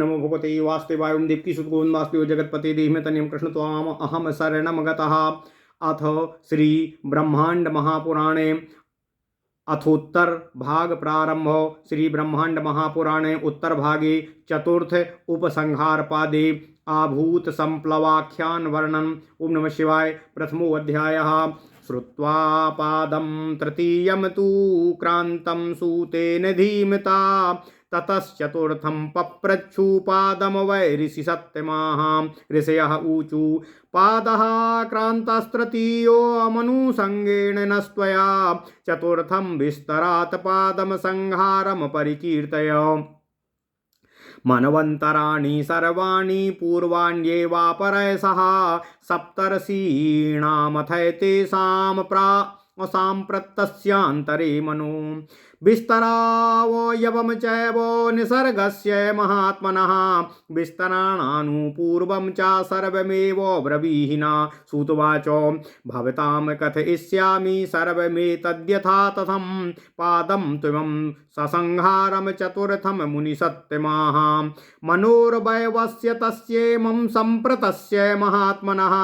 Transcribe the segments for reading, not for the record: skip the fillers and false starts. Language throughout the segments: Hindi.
नमो भगवते वासुदेवाय। ओम देवकी सुत गोविंद वासुदेव जगतपते देहिमे तनियम कृष्ण त्वाम अहम शरणम गतः। अथ श्री ब्रह्मांड महापुराणे अथोत्तर भाग प्रारंभ। श्री ब्रह्मांड महापुराणे उत्तर भागे चतुर्थ उपसंहार पादे आभूत संप्लवाख्यान वर्णन। ओम नमः शिवाय। प्रथमो अध्यायः। श्रुत्वा पादं तृतीयं तु क्रांतं सूतेन धीमता ततश्चतुर्थं पप्रच्छुपादं वै ऋषि सत्यमाः। ऋषयः ऊचु पादः क्रान्तस्तृतीयो मनुसंगेन नस्त्वया चतुर्थं विस्तरात् पादं संहारं परिकीर्तय। मनवन्तराणि सर्वाणि पूर्वाण्येवापरयसः सप्तर्षीणामथैतेषां साम्प्रतस्यान्तरे मनो विस्तरावयवं चैव निसर्गस्य महात्मनः विस्तराणानुपूर्वं च सर्वमेव ब्रवीहिना। सूतवाच भवतां कथयिष्यामि सर्वमेतद्यथा तथं पादं त्वं ससंहारं चतुर्थं मुनिसत्यमाः मनोर्वयवस्य तस्येमं सम्प्रतस्य महात्मनः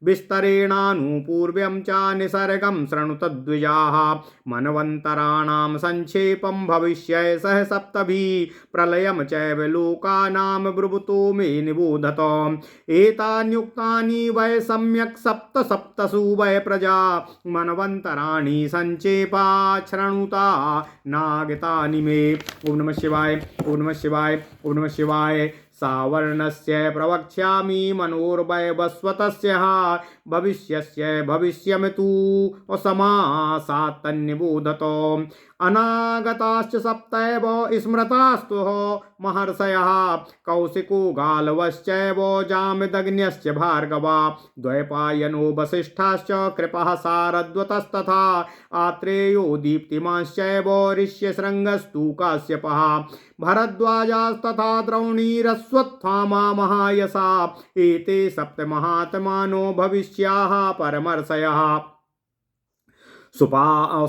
विस्तरेणानुपूर्व्यं च निसर्गं शृणुतद्विजाः। मनवन्तराणां संक्षेपं भविष्यति सह सप्तभिः प्रलयं चैव लोकानां ब्रुवतो मे निबोधत। एतान्युक्तानि वै सम्यक् सप्तसु वै प्रजा मनवन्तराणि संक्षेपा शृणुता नागतानि मे। ओम नमः शिवाय। ओम नमः शिवाय। ओम नमः शिवाय। सावर्णस्य प्रवक्ष्यामि मनोर्वयवस्वतस्य भविष्यस्य भविष्यं तु समासात्तन्निबोधत। अनागताश्च सप्तैव स्मृतास्तु महर्षयः कौशिको गालवश्चैव जामदग्न्यश्च भार्गवा द्वैपायनो वसिष्ठाश्च कृपः सारद्वतस्तथा आत्रेयो दीप्तिमांश्चैव ऋष्यशृङ्गस्तु काश्यपः भरद्वाजास्तथा द्रौणीरश्वत्थामा महायशा एते सप्तमहात्मानो भविष्याः परमर्षयः।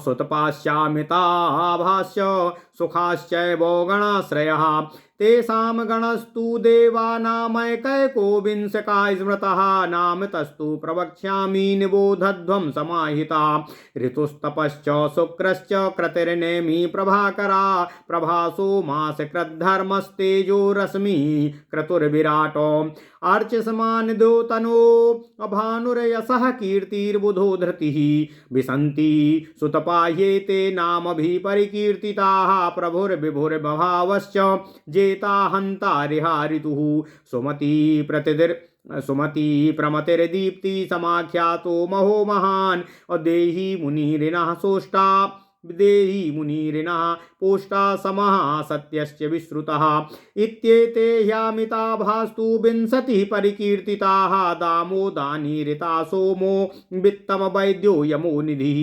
सुतपाश्चामिताभास्य सुखाश्चैव गणाश्रयः तेषां गणस्तु देवानामैकैकोविंशका स्मृतः नाम तस्तु प्रवक्ष्यामि निबोधध्वं समाहिता। ऋतुस्तपश्च शुक्रश्च क्रतिर्नेमि प्रभाकरा प्रभासो मासकृद्धर्मस्तेजो रश्मि क्रतुर्विराट अर्चिष्मान् द्योतनो भानुर्यशः कीर्तिर्बुधो धृतिः विसन्ति सुतपाह्येते नामभिः परिकीर्तिताः प्रभुर्विभुर्भभावश्च जेता हन्तारिहारितुः सुमति प्रमतिर्दीप्ति समाख्यातो महो महान् देहि मुनिरिनः सोष्टा देहि मुनिरिनः पोष्टा समः सत्यश्च विश्रुतः इत्येते ह्यामिताभास्तु विंशतिः परिकीर्तिताः दामोदानीरिता सोमो वित्तम वैद्यो यमो निधिः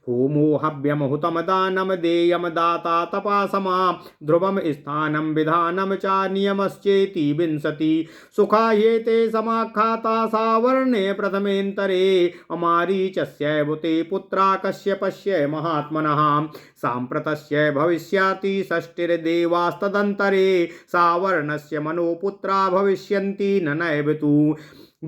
होमो हव्यम हुतम दानम देयम दाता तपासमा ध्रुवम स्थानं विधानं च नियमश्चेति विंशति सुखाह्येते समाख्याता सावर्णे प्रथमेन्तरे अमारीचस्यैव ते पुत्रा कश्यपस्य महात्मनः साम्प्रतस्य भविष्याति षष्टिर्देवास्तदन्तरे सावर्णस्य मनोपुत्रा भविष्यन्ति नैव तु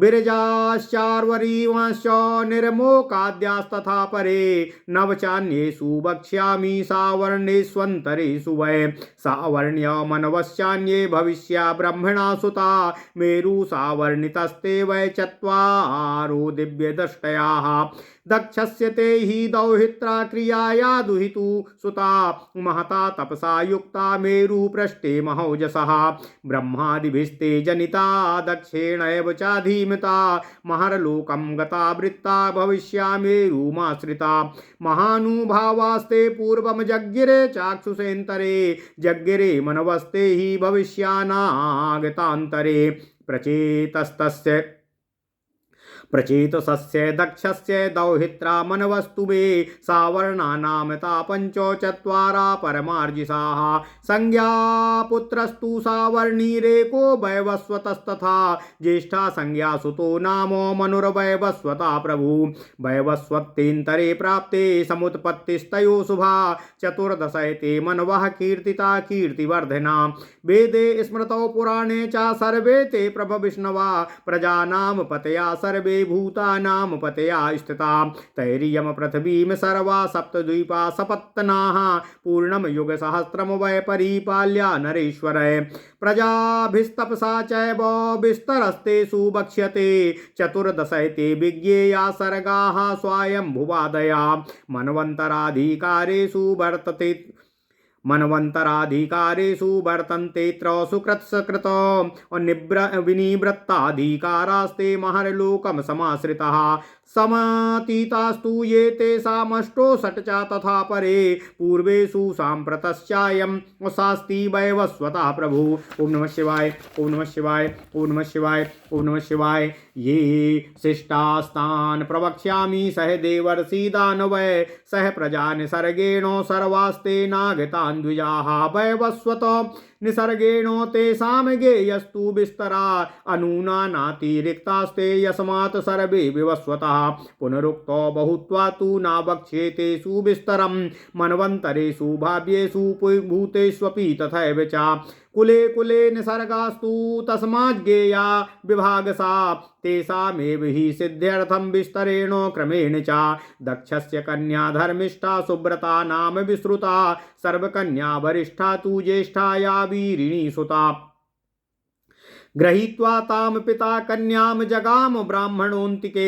विरजाश्चार्वरीवांश्च निर्मोकाद्यास्तथा परे नवचान्येषु वक्ष्यामि सावर्णेष्वन्तरेषु वै सावर्ण्य मनवश्चान्ये भविष्या ब्रह्मणा सुता मेरु सावर्णितस्ते वै चत्वारो दिव्यदृष्टयाः दक्षस्य ते हि दौहित्रा क्रियाया दुहितु सुता महता तपसा युक्ता मेरु पृष्ठे महौजसः ब्रह्मादिभिस्ते जनिता दक्षेणैव चाधीमिता महर्लोकं गता वृत्ता भविष्या मेरुमाश्रिता महानुभावास्ते पूर्वं जज्ञिरे चाक्षुषेन्तरे जज्ञिरे मनवस्ते हि भविष्यानागतान्तरे प्रचेतसस्य दक्षस्य दौहित्रा मनवस्तु मे सावर्णानां ता पंचो चत्वारा परमार्जिसाः संज्ञा पुत्रस्तु सावर्णीरेको वैवस्वतस्तथा ज्येष्ठा संज्ञा सुतो नामो मनुर्वैवस्वता प्रभु वैवस्वतेन्तरे प्राप्ते समुत्पत्तिस्तयो शुभा चतुर्दशैते मनवः कीर्तिता कीर्तिवर्धना वेदे स्मृतौ पुराणे च सर्वे ते प्रभविष्णवा प्रजानां पतया सर्वे भूतानां पतया स्थिता तैरियम पृथ्वीं सर्वा सप्तद्वीपा सपत्तनाः पूर्णं युगसहस्रं वै परिपाल्या नरेश्वर प्रजाभिस्तपसा चैव विस्तरस्तेषु भक्ष्यते चतुर्दशैते विज्ञेया सर्गाः स्वायम्भुवादया मनवन्तराधिकारेषु वर्तन्ते सुकृत्सकृत विनिवृत्ताधिकारास्ते महर्लोकं समाश्रिताः समातीतास्तु ये तेषामष्टो षट् च तथा परे पूर्वेषु साम्प्रतश्चायं शास्ति वैवस्वतः प्रभु। ओम नमः शिवाय, ओम नमः शिवाय, ओम नमः शिवाय, ओम नमः शिवाय। ये शिष्टास्तान् प्रवक्ष्यामि सह देवर्षि दानवै सह प्रजा निसर्गेण सर्वास्ते नागतान् द्विजाः वैवस्वत निसर्गेणो तेषां गेयस्तु विस्तरा अनूना नातिरिक्तास्ते यस्मात् सर्वे विवस्वतः पुनरुक्तो बहुत्वा तु न वक्ष्येतेषु विस्तरं मन्वन्तरेषु भाव्येषु भूतेष्वपि तथैव च कुले कुले निसर्गास्तु तस्माज्ञेया विभागसा तेषामेव हि सिद्ध्यर्थं विस्तरेण क्रमेण च दक्षस्य कन्या धर्मिष्ठा सुव्रता नाम विश्रुता सर्वकन्या वरिष्ठा तु ज्येष्ठा या वीरिणी सुता गृहीत्वा ताम पिता कन्याम जगाम ब्राह्मणोन्तिके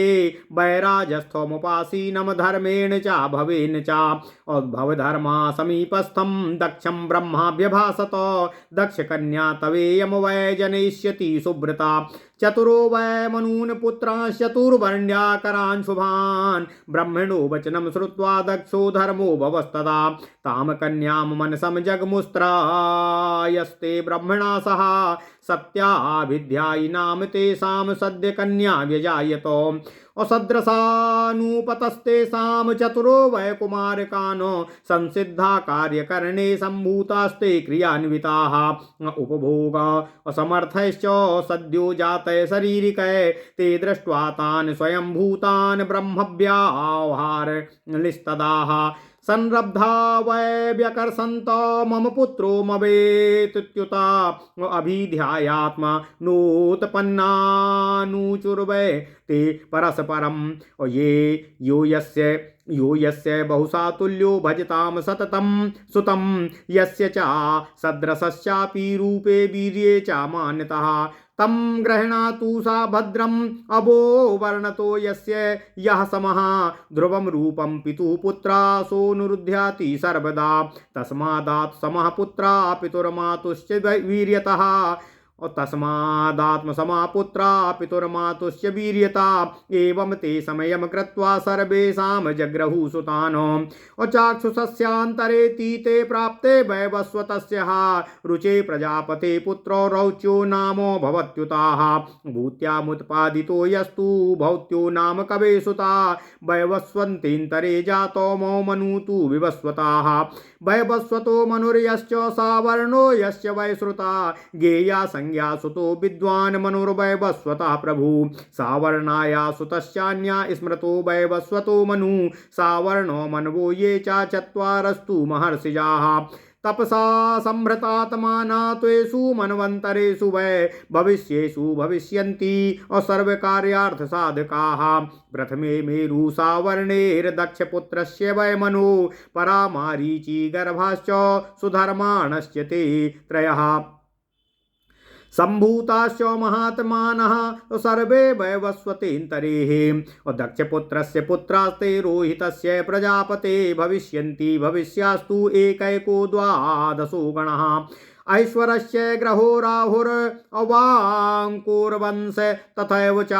वैराजस्थोमुपासीनं धर्मेण च भवेन च उद्भवधर्मा समीपस्थं दक्षं ब्रह्माभ्यभासत दक्ष कन्या तवेयम वै जनयिष्यति सुव्रता चतुरो वै मनून् पुत्रांश्चतुर्वर्ण्याकरान् शुभान् ब्रह्मणो वचनं श्रुत्वा दक्षो धर्मो भवस्तदा ताम कन्यां मनसं जगमुस्त्रायस्ते ब्रह्मणा सह सत्याभिध्यायिनां तेषां सद्य कन्या व्यजायत असदृशानुपतस्तेषां चतुरो वै कुमारकान् संसिद्धा कार्यकरणे सम्भूतास्ते क्रियान्विताः उपभोग असमर्थैश्च सद्यो जातय शरीरिकै ते दृष्ट्वा तान् स्वयंभूतान् ब्रह्मव्याहार निस्तदाः संरब्धा वै व्यकर्षन्त मम पुत्रो मवेत्युता अभिध्यायात्मा नोत्पन्नानुचुर्वै ते परस्परं ये यो यस्य बहुसातुल्यो भजतां सततं सुतं यस्य च सदृशश्चापि रूपे वीर्ये च मान्यतः तं गृह्णातु सा भद्रम् अभो वर्णतो यस्य यः समः ध्रुवं रूपं पितुः पुत्रा सोऽनुरुध्याति सर्वदा तस्मादात् समः पुत्रा पितुर्मातुश्च वीर्यतः तस्मादात्मसमा पुत्रा पितुर्मातुश्च वीर्यता एवं ते समयं कृत्वा सर्वेषां जग्रहु सुतान् चाक्षुषस्यान्तरे ते प्राप्ते वैवस्वतस्य रुचे प्रजापते पुत्रो रौच्यो नामो भवत्युताः भूत्यामुत्पादितो यस्तु भौत्यो नाम कवे सुता वैवस्वन्तेन्तरे जातो मौ मनुतु विवस्वताः वैवस्वतो मनुर्यश्च सावर्णो यस्य वैश्रुता गेया संज्ञा सुतो विद्वान् मनुर्वैवस्वतः प्रभु सावर्णाया सुतश्चान्या स्मृतो वैवस्वतो मनु सावर्णो मनवो ये च चत्वारस्तु महर्षिजाः तपसा संभृतात्माना त्वेषु मन्वन्तरेषु वै भविष्येषु भविष्यन्ति सर्वकार्यार्थसाधकाः प्रथमे मेरु सावर्णेर्दक्षपुत्रस्य वै मनु परामारीची गर्भाश्च सुधर्माणश्च ते त्रयः सम्भूताश्च महात्मानः सर्वे वैवस्वतेन्तरेः दक्षपुत्रस्य पुत्रास्ते रोहितस्य प्रजापते भविष्यन्ति भविष्यास्तु एकैको द्वादशो गणः ऐश्वरस्य ग्रहो राहुरवाङ्कुर्वंश तथैव च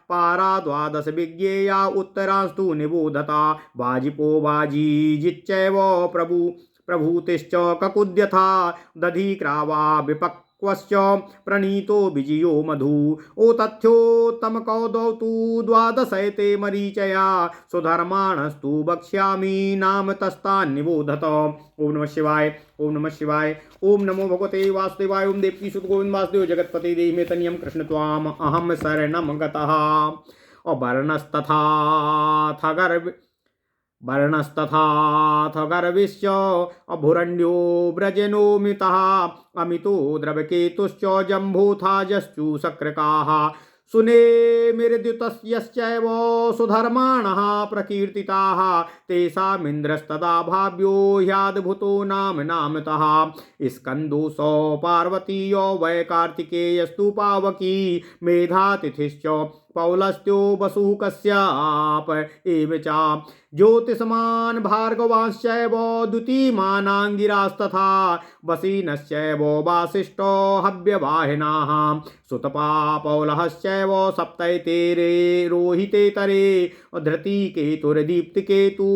पारा द्वादश विज्ञेया उत्तरास्तु निबोधता वाजिपो वाजीजिच्चैव प्रभूतिश्च ककुद्यथा दधिक्रावा क्वश्च प्रणीतो विजयो मधु ओ तथ्योत्तम कौदौ तु द्वादशैते मरीचया सुधर्माणस्तु वक्ष्यामि नाम तस्तान्निबोधत। ओम नमः शिवाय ओम नमः शिवाय ओम नमो भगवते वासुदेवाय ओम देवकी सुत गोविंद वासुदेव जगतपते देहि मे तनियम कृष्ण त्वाम अहम शरणम गतः। और वर्णस्तथाथ गर्विश्च अभुरण्यो व्रजनोमितः अमितो द्रवकेतुश्च जम्बूथाजश्चु शक्रकाः सुने मिर्द्युतस्यश्चैव सुधर्माणः प्रकीर्तिताः तेषामिन्द्रस्तदा भाव्यो ह्याद्भुतो नाम नामतः स्कन्दो सौ पार्वतीयो वै कार्तिकेयस्तु पावकी मेधातिथिश्च पौलस्त्यो वसुः कश्यप एव च ज्योतिषमान् भार्गवांश्चैव द्युतिमानाङ्गिरास्तथा वसीनश्चैव वासिष्ठो हव्यवाहिनाः सुतपा पौलहश्चैव सप्तैतेरे रोहितेतरे धृतिकेतुर्दीप्तिकेतु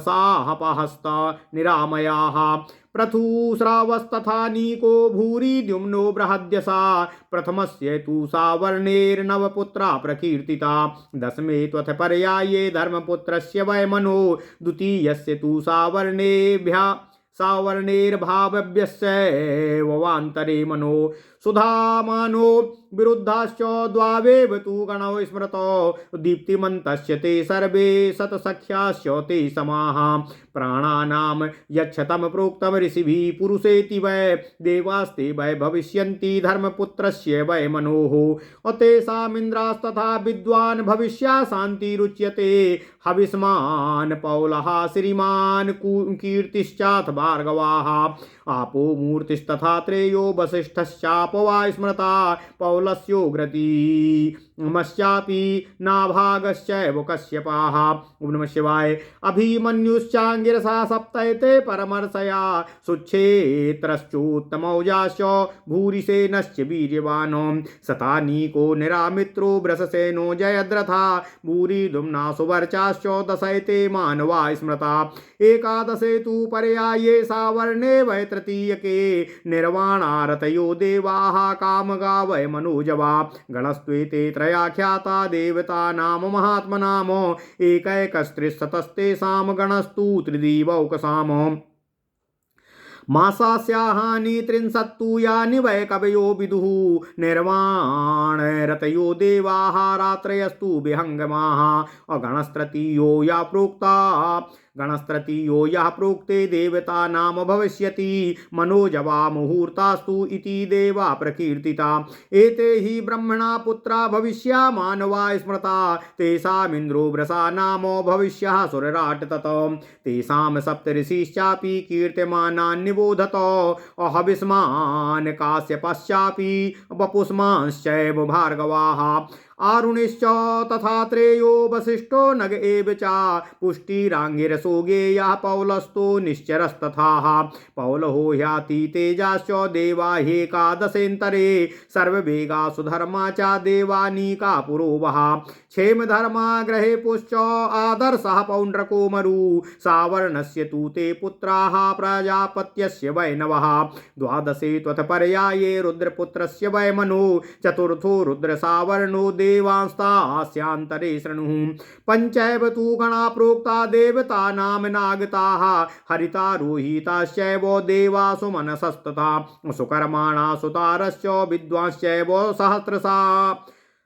साहपहस्त निरामयाः पृथुस्रावस्तथा नीको भूरि द्युम्नो बृहद्यसा प्रथमस्य तु सावर्णेर्नवपुत्रा प्रकीर्तिता दशमे त्वथ पर्याये धर्मपुत्रस्य वै मनो द्वितीयस्य तु सावर्णेर्भावव्यस्यैवान्तरे मनो सुधामानो विरुद्धाश्च द्वावेव तु गणौ स्मृतौ दीप्तिमन्तस्य ते सर्वे शतसख्याश्च ते समाः प्राणानां यच्छतं प्रोक्तं ऋषिभिः पुरुषेति वै देवास्ते वै भविष्यन्ति धर्मपुत्रस्य वै मनोः तेषामिन्द्रास्तथा विद्वान् भविष्या शान्तिरुच्यते हविष्मान् पौलः श्रीमान् कीर्तिश्चाथ भार्गवाः आपो मूर्तिस्तथा त्रेयो वसिष्ठश्चापवा स्मृता पौलस्योग्रती मश्चापि नाभागश्चैव कश्यपाः। ओम नमः शिवाय अभिमन्युश्चाङ्गिरसा सप्तैते परमर्षया सुक्षेत्रश्चोत्तमौजाश्च भूरिसेनश्च वीर्यवानो शतानीको निरामित्रो वृषसेनो जयद्रथा भूरिदुम्ना सुवर्चाश्च दशैते मानवा स्मृता एकादशे तु पर्याये सावर्णे वै तृतीयके निर्वाणारतयो देवाः कामगा वै मनोजवा गणस्त्वेते त्रयाख्याता देवता नाम महात्मनाम एकैकस्त्रिशतस्तेषां गणस्तु त्रिदिवौकसाम मासास्याहानि त्रिंशत्तु यानि वै कवयो विदुः निर्वाणरतयो देवाः रात्रयस्तु विहङ्गमाः अगणस्त्रतीयो या प्रोक्ता गणस्त्रतीयो यः प्रोक्ते देवता नाम भविष्यति मनोजवा मुहूर्तास्तु इति देवा प्रकीर्तिता एते हि ब्रह्मणा पुत्रा भविष्या मानवा स्मृता तेषामिन्द्रो वृषा नामो भविष्यः सुरराट ततो तेषां सप्तऋषिश्चापि कीर्त्यमानान् निबोधतो हविष्मान् काश्यपश्चापि वपुष्मांश्चैव भार्गवाः आरुणिश्च तथा त्रेयो वसिष्ठो नग एव च पुष्टिराङ्गिरसो गेयः पौलस्तो निश्चरस्तथाः पौलहो ह्याति तेजाश्च देवा ह्येकादशेन्तरे सर्ववेगा सुधर्मा च देवानीका पुरोवः क्षेमधर्मा ग्रहे पुश्च आदर्शः पौण्ड्रको मरु सावर्णस्य तु ते पुत्राः प्रजापत्यस्य वै नवः द्वादशे त्वथ पर्याये रुद्रपुत्रस्य वै मनो चतुर्थो रुद्रसावर्णो देवांस्तास्यान्तरे शृणुः पञ्चैव तु गणा प्रोक्ता देवता नाम नागताः हरिता रोहिताश्चैव देवासु मनसस्तथा सुकर्माणा सुतारश्च विद्वांश्चैव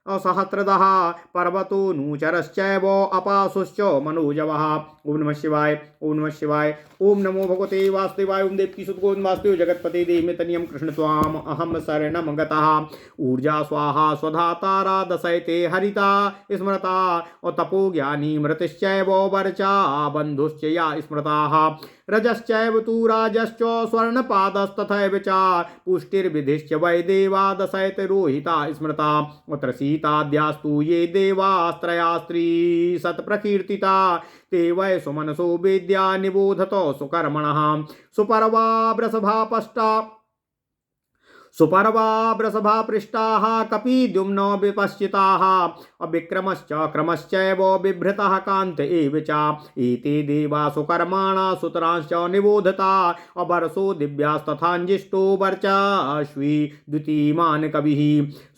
सहस्रदः पर्वतो नूचरश्चैव अपासुश्च मनोजवः। ओम नमः शिवाय ओम नमः शिवाय ओम नमो भगवते वासुदेवाय ओम देवकी सुत गोविंद वासुदेव जगतपते देहि मे तनियं कृष्ण त्वाम अहम शरणं गतः ऊर्जा स्वाहा स्वधातारा दशैते हरिता स्मृता तपो ज्ञानी मृतिश्चैव वर्चा बन्धुश्च या स्मृताः रजश्चैव तु राजश्च स्वर्णपादस्तथैव च पुष्टिर्विधिश्च वै देवा दशैते रोहिता स्मृता अत्र सीताद्यास्तु ये देवास्त्रयास्त्री सत्प्रकीर्तिता ते वै सुमनसो वेद्या निबोधतो सुकर्मणः सुपर्वा वृषभा पृष्टाः कपिद्युम्नो विपश्चिताः विक्रमश्च क्रमश्चैव बिभ्रतः कान्त एव च एते देवा सुकर्माणा सुतरांश्च निबोधता अवर्षो दिव्यास्तथाञ्जिष्टो वर्चाश्वी द्वितीयमान कविः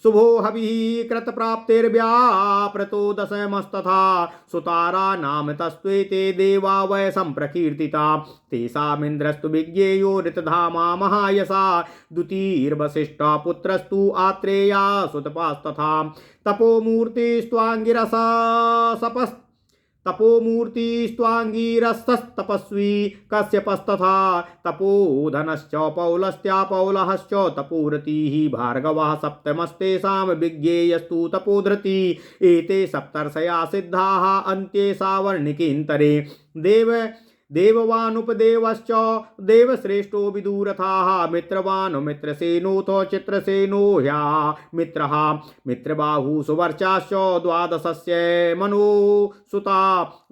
शुभो हविः कृतप्राप्तिर्व्याप्रतो दशमस्तथा सुतारा नाम तस्त्वेते देवा वै सम्प्रकीर्तिता तेषामिन्द्रस्तु विज्ञेयो ऋतधामा महायसा द्वितीर्वसिष्ठा पुत्रस्तु आत्रेया सुतपास्तथा तपोमूर्तिस्त्वाङ्गिरसा सपस् तपोमूर्तिस्त्वाङ्गिरस्तपस्वी कश्यपस्तथा तपोधनश्च पौलश्च तपोरतिः भार्गवः सप्तमस्तेषां विज्ञेयस्तु तपोधृति एते सप्तर्षया सिद्धाः अन्त्ये सावर्णिकेन्तरे देववानुपदेवश्च देवश्रेष्ठो विदुरथाः मित्रवान् मित्रसेनोऽथ चित्रसेनो ह्या मित्रः मित्रबाहु सुवर्चाश्च द्वादशस्य मनोसुता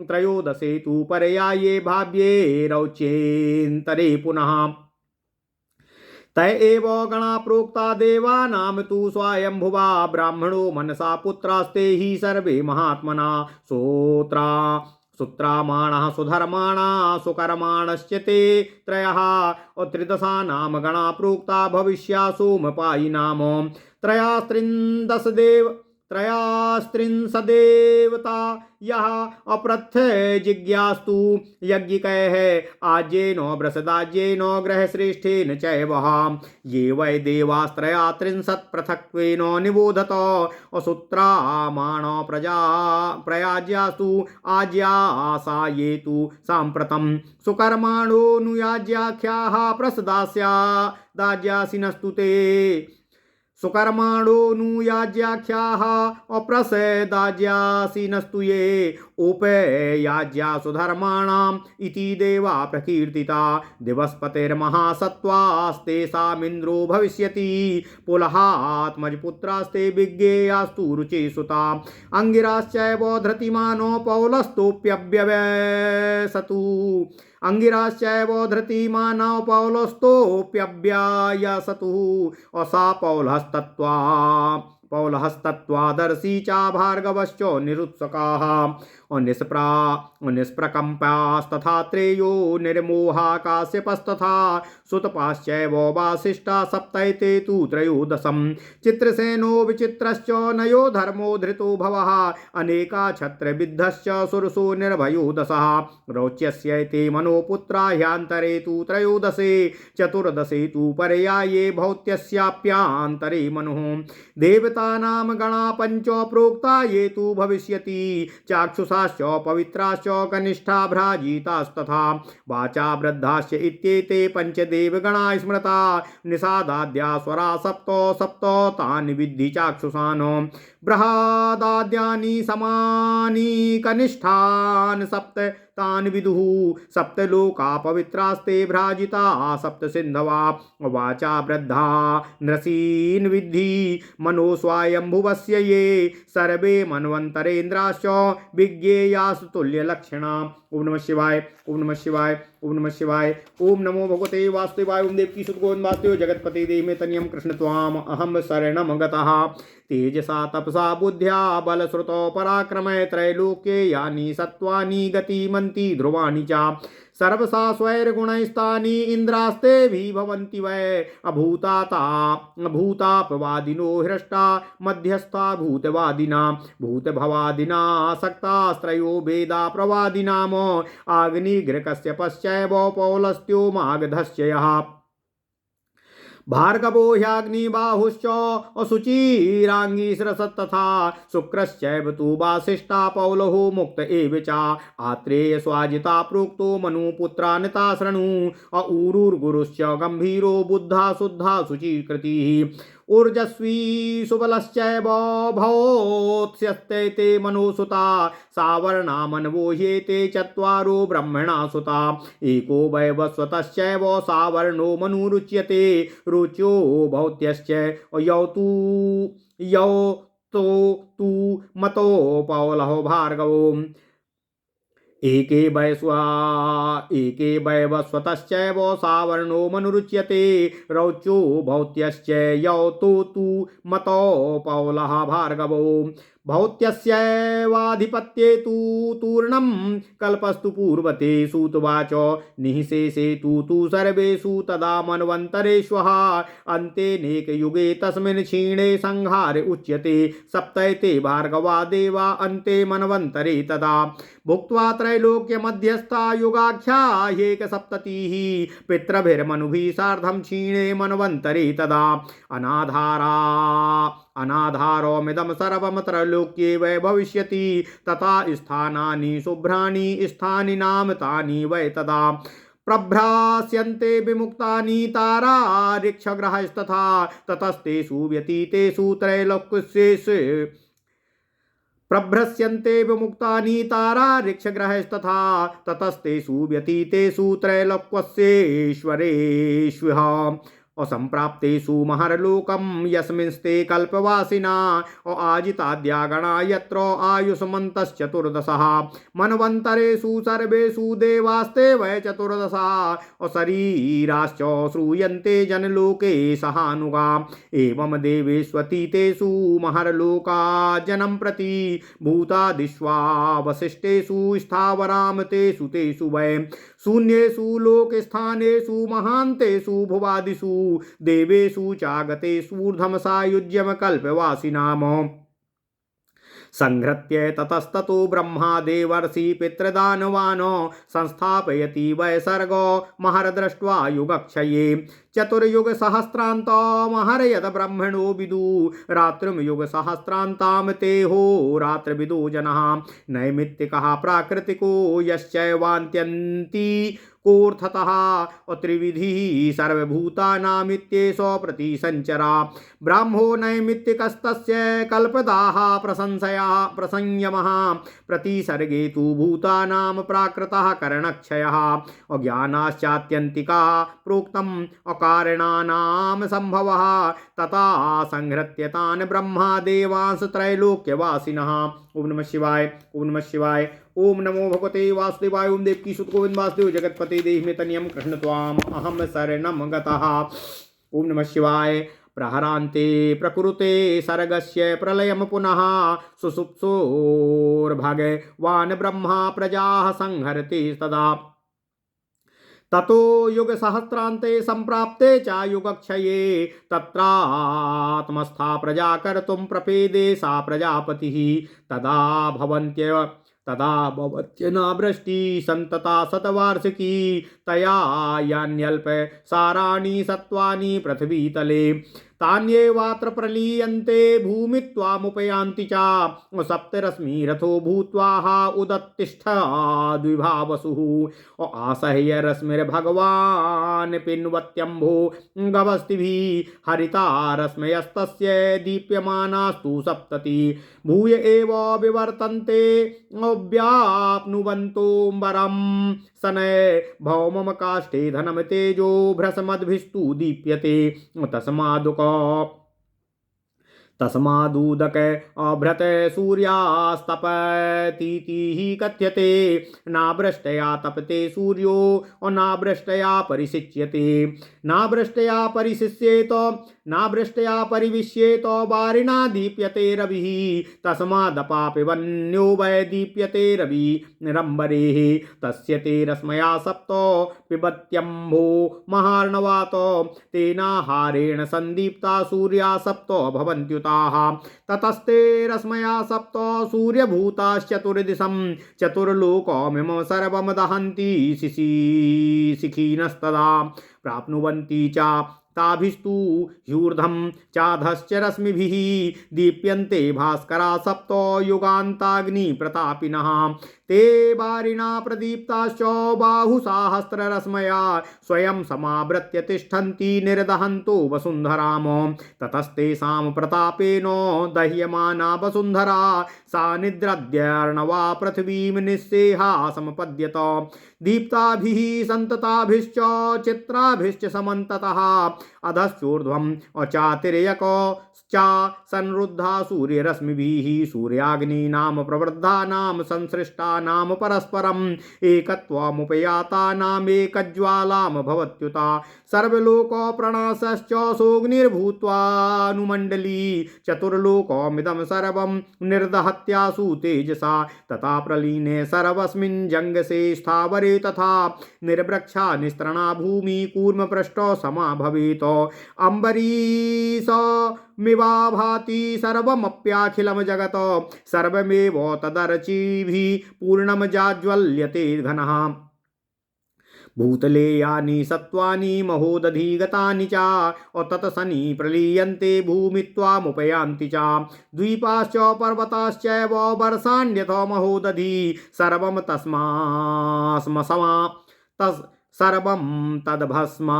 त्रयोदशे तु पर्याये भाव्ये रौच्येन्तरे पुनः तय एव गणा प्रोक्ता देवानां तु स्वायंभुवा ब्राह्मणो मनसा पुत्रास्ते हि सर्वे महात्मना सुत्रामाणः सुधर्माणः सुकर्माणश्च ते त्रयः त्रिदशा नाम गणा प्रोक्ता भविष्या सोमपायिनाम त्रयास्त्रिंशदेवता यः अप्रथय जिज्ञास्तु यज्ञिकैः आज्येनो वृषदाज्येन ग्रहश्रेष्ठेन चैवः ये वै देवास्त्रया त्रिंशत् पृथक्त्वेन निबोधत असुत्रामाण प्रयाज्यास्तु आज्यासा ये तु साम्प्रतं सुकर्माणोऽनुयाज्याख्याः प्रसदास्या दाज्यासिनस्तु ते सुकर्माणोऽनुयाज्याख्याः अप्रसेदाज्यासिनस्तु ये उपेयाज्या सुधर्माणाम् इति देवा प्रकीर्तिता दिवस्पतिर्महासत्त्वास्तेषामिन्द्रो भविष्यति पुलहात्मजपुत्रास्ते विज्ञेयास्तु रुचिसुता अंगिराश्चैव धृतिमानो पौलस्तोऽप्यव्यवसतु अंगिराश्चैव धृतिमानौ पौलस्तोऽप्यव्यायसतु असा पौलहस्तत्वादर्शी च भार्गवश्च निरुत्सकाः निष्प्रकम्पास्तथा त्रेयो निर्मोहा काश्यपस्तथा सुतपाश्चैव वासिष्ठा सप्तैते तु त्रयोदशम् चित्रसेनो विचित्रश्च नयो धर्मो धृतो भवः अनेका छत्रविद्धश्च सुरसो निर्भयो दशः रौच्यस्यैते मनोपुत्रा ह्यान्तरे तु त्रयोदशे चतुर्दशे तु पर्याये भौत्यस्याप्यान्तरे मनुः देवतानां गणा पञ्च प्रोक्ता ये तु भविष्यति चाक्षुषाश्च पवित्राश्च कनिष्ठा भ्राजितास्तथा वाचा वृद्धाश्च इत्येते पञ्चदेवगणा स्मृता निषादाद्या स्वरा सप्त तानि विद्धि चाक्षुषान् बृहदाद्यानि समानि कनिष्ठान् सप्त तान् विदुः सप्तलोका पवित्रास्ते भ्राजिता सप्त सिन्धवा वाचा वृद्धा नृसीन् विद्धि मनो स्वायंभुवस्य ये सर्वे मन्वन्तरेन्द्राश्च विज्ञेयास्तु तुल्यलक्षणा। ओम नमः शिवाय ओम नमः शिवाय ओम नमः शिवाय ओम नमो भगवते वासुदेवाय ओम देवकी सुत गोविंद वासुदेव जगतपति देहि तनियम कृष्ण त्वाम अहम शरणम गतः तेजसा तपसा बुद्ध्या बलश्रुतो पराक्रमे त्रैलोक्ये यानि सत्त्वानि गतिमन्ति ध्रुवाणि च सर्वसा स्वैर्गुणैस्तानि इन्द्रास्ते भवन्ति वै अभूतापवादिनो हृष्टा मध्यस्था भूतवादिना भूतभवादिना सक्तास्त्रयो वेदा प्रवादिनाम आग्निघ्रकश्यपश्चैव पौलस्त्यो मागधश्चयः भार्गवो ह्याग्निबाहुश्च अशुचिराङ्गीश्रसत्तथा शुक्रश्चैव तु वासिष्ठा पौलहो मुक्त एव च आत्रेय स्वाजिता प्रोक्तो मनुपुत्रान्ता शृणु औरुर्गुरुश्च गम्भीरो बुद्धा शुद्धा शुचिकृतिः ऊर्जस्वी सुबलश्चैव भवोत्स्यस्ते मनोसुता सावर्णा मनवो ह्येते चत्वारो ब्रह्मणा सुता एको वैवस्वतश्चैव सावर्णो मनुरुच्यते रुच्यो भौत्यश्च यौ तु मतो पौलहो भार्गवो एके वैवस्वतश्चैव सावर्णो मनुरुच्यते रौच्यो भौत्यश्च यौ तु मतो पौलः भार्गवो भौत्यस्यैवाधिपत्ये तु तूर्णं कल्पस्तु पूर्वते सूतवाच निःशेषेतु तु सर्वेषु तदा मन्वन्तरेष्वः अन्तेनेकयुगे तस्मिन् क्षीणे संहारे उच्यते सप्तैते भार्गवा देवा अन्ते मन्वन्तरे तदा भुक्त्वा त्रैलोक्यमध्यस्था युगाख्या ह्येकसप्ततिः पितृभिर्मनुभिः सार्धं क्षीणे मन्वन्तरे तदा अनाधारोमिदं सर्वं त्रैलोक्ये वै भविष्यति तथा स्थानानि शुभ्राणि स्थानि नाम तानि वै तदा प्रभ्रास्यन्ते विमुक्तानि तारारिक्षग्रहस्तथा ततस्तेषु व्यतीतेषु त्रैलोक्येषु प्रभ्रस्यन्ते विमुक्तानि तारारिक्षग्रहस्तथा ततस्तेषु व्यतीतेषु त्रैलोक्यस्येश्वरेष्वः असंप्राप्तेषु महर्लोकं यस्मिंस्ते कल्पवासिना आजिताद्या गणा यत्र आयुष्मन्तश्चतुर्दशः मन्वन्तरेषु सर्वेषु देवास्ते वै चतुर्दशः शरीराश्च श्रूयन्ते जनलोके सहानुगा एवं देवेष्वतीतेषु महर्लोका जनं प्रति भूतादिष्वावशिष्टेषु स्थावराम तेषु वै शून्येषु लोकस्थानेषु महान्तेषु भुवादिषु देवेषु चागतेषूर्ध्वं सायुज्यं कल्पवासिनाम संहृत्य ततस्ततो ब्रह्मा देवर्षि पितृदानवान् संस्थापयति वै सर्गो महर्दृष्ट्वा युगक्षये चतुर्युग सहस्रांत महर्यद ब्रह्मणो विदु रात्रिम युग सहस्रांताम ते हो रात्र विदु जनः नैमित्तिकः प्राकृतिको यश्चैवान्त्यन्ति कोऽर्थतः त्रिविधिः सर्वभूतानामित्येषो प्रतिसञ्चरा ब्राह्मो नैमित्तिकस्तस्य कल्पदाः प्रसंयमः प्रतिसर्गे तु भूतानां प्राकृतः करणक्षयः अज्ञानाश्चात्यन्तिका प्रोक्तम् अकारणानां संभवः तथा संहृत्य तान् ब्रह्मा देवांस त्रैलोक्यवासिनः। ओम नमः शिवाय ओम नमः शिवाय ओम नमो भगवते वासुदेवाय ओम देवकी सुत गोविंद वासुदेव जगतपते देहि मे तनियं कृष्ण त्वाम अहम शरणं गतः। ओम नमः शिवाय प्रहरान्ते प्रकृते सर्गस्य प्रलयं पुनः सुसुप्सोर्भगवान् ब्रह्मा प्रजाः संहरति तदा ततो युग सहस्रांते संप्राप्ते च युगक्षये तत्रात्मस्था प्रजा कर्तुं प्रपेदे सा प्रजापतिः तदा भवत्यनावृष्टि संतता शतवार्षिकी तया यान्यल्प साराणि सत्त्वानि पृथ्वीतले तान्येवात्र प्रलीयन्ते भूमि त्वामुपयान्ति च सप्तरश्मिरथो भूत्वा उदत्तिष्ठ द्विभावसुः आसह्य रश्मिर्भगवान् पिन्वत्यम्भो गवस्तिभिः हरिता रश्मयस्तस्य दीप्यमानास्तु सप्तति भूय एव विवर्तन्ते व्याप्नुवन्तोऽम्बरं सनय भौमम काष्ठे धनम तेजो भ्रसमद्भिस्तु दीप्यते तस्मादुदक अभ्रत सूर्यास्तपतीतिः कथ्यते नाभ्रष्टया तपते सूर्यो नाभ्रष्टया परिशिच्यते नाभ्रष्टया परिशिष्येत नाभ्रष्टया परिविश्येत वारिणा दीप्यते रविः तस्मादपापिवन्यो वै दीप्यते रविरम्बरेः तस्य ते रश्मया सप्तो पिबत्यम्भो महार्णवात तेनाहारेण सन्दीप्ता सूर्या सप्तो भवन्त्युताः ततस्ते रश्मया सप्तो सूर्यभूताश्चतुर्दिशं चतुर्लोकमिमं सर्वं दहन्ति शिखिनस्तदा प्राप्नुवन्ति च ताभिस्तु ह्यूर्धं चाधश्च रश्मिभिः दीप्यन्ते भास्करा सप्तो युगान्ताग्नि प्रतापिनः ते वारिणा प्रदीप्ताश्च बाहुसाहस्ररश्मया स्वयं समावृत्य तिष्ठन्ति निर्दहन्तो वसुन्धराम ततस्तेषां प्रतापेन दह्यमाना वसुन्धरा सा निद्रद्यर्णवा पृथिवीं निस्सेहा समपद्यत दीप्ताभिः सन्तताभिश्च चित्राभिश्च समन्ततः अधश्चोर्ध्वम् चातिर्यको चा संरुद्धा सूर्यरश्मिभिः सूर्याग्नीनां प्रवृद्धानां संसृष्टानां परस्परम् एकत्वमुपयातानाम् एकज्वालां भवत्युता सर्वलोको प्रणाशश्च सोऽग्निर्भूत्वानुमण्डली चतुर्लोकमिदं सर्वं निर्दहत्यासु तेजसा तथा प्रलीने सर्वस्मिन् जङ्गसे स्थावरे तथा निर्वृक्षा निस्तृणा भूमि कूर्मपृष्ठो समा भवेत् अम्बरीश मिवा भाति सर्वमप्याखिलं जगत् सर्वमेव तदर्चिभिः पूर्णं जाज्वल्यते घनः भूतले यानि सत्त्वानि महोदधिगतानि च तत्सनि प्रलीयन्ते भूमित्वामुपयान्ति च द्वीपाश्च पर्वताश्चैव वर्षाण्यथो महोदधि सर्वं तस्मास्मसमा सर्वं तद्भस्मा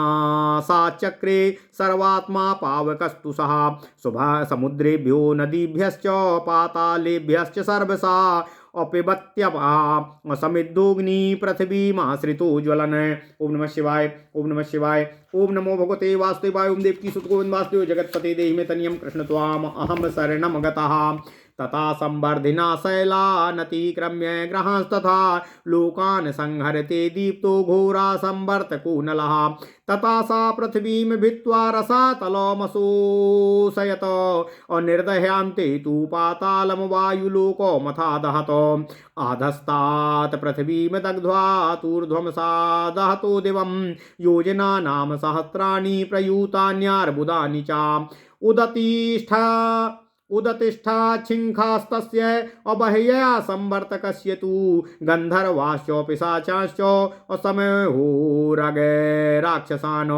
सा चक्रे सर्वात्मा पावकस्तु सः शुभा समुद्रेभ्यो नदीभ्यश्च पातालेभ्यश्च सर्वसा अपिबत्यपा समिद्धोग्नि पृथ्वीमाश्रितो ज्वलन। ओम नमः शिवाय ओम नमः शिवाय ओम नमो भगवते वासुदेवाय ओम देवकी सुत गोविंद वासुदेव जगतपते देहि मे तनियं कृष्ण त्वाम अहम शरणं गतः तथा संवर्धिना शैलानतिक्रम्य ग्रहांस्तथा लोकान् संहरते दीप्तो घोरा संवर्तको नलः तथा सा पृथ्वीं भित्त्वा रसातलमशोषयत अनिर्दह्यान्ते तु पातालं वायुलोको मथा दहत आधस्तात् पृथ्वीं दग्ध्वा तूर्ध्वं सा दहतो दिवं योजनानां सहस्राणि प्रयूतान्यार्बुदानि च उदतिष्ठा छिङ्खास्तस्य अबह्यया संवर्तकस्य तु गन्धर्वाश्च पिशाचाश्च असमहोरगे राक्षसान्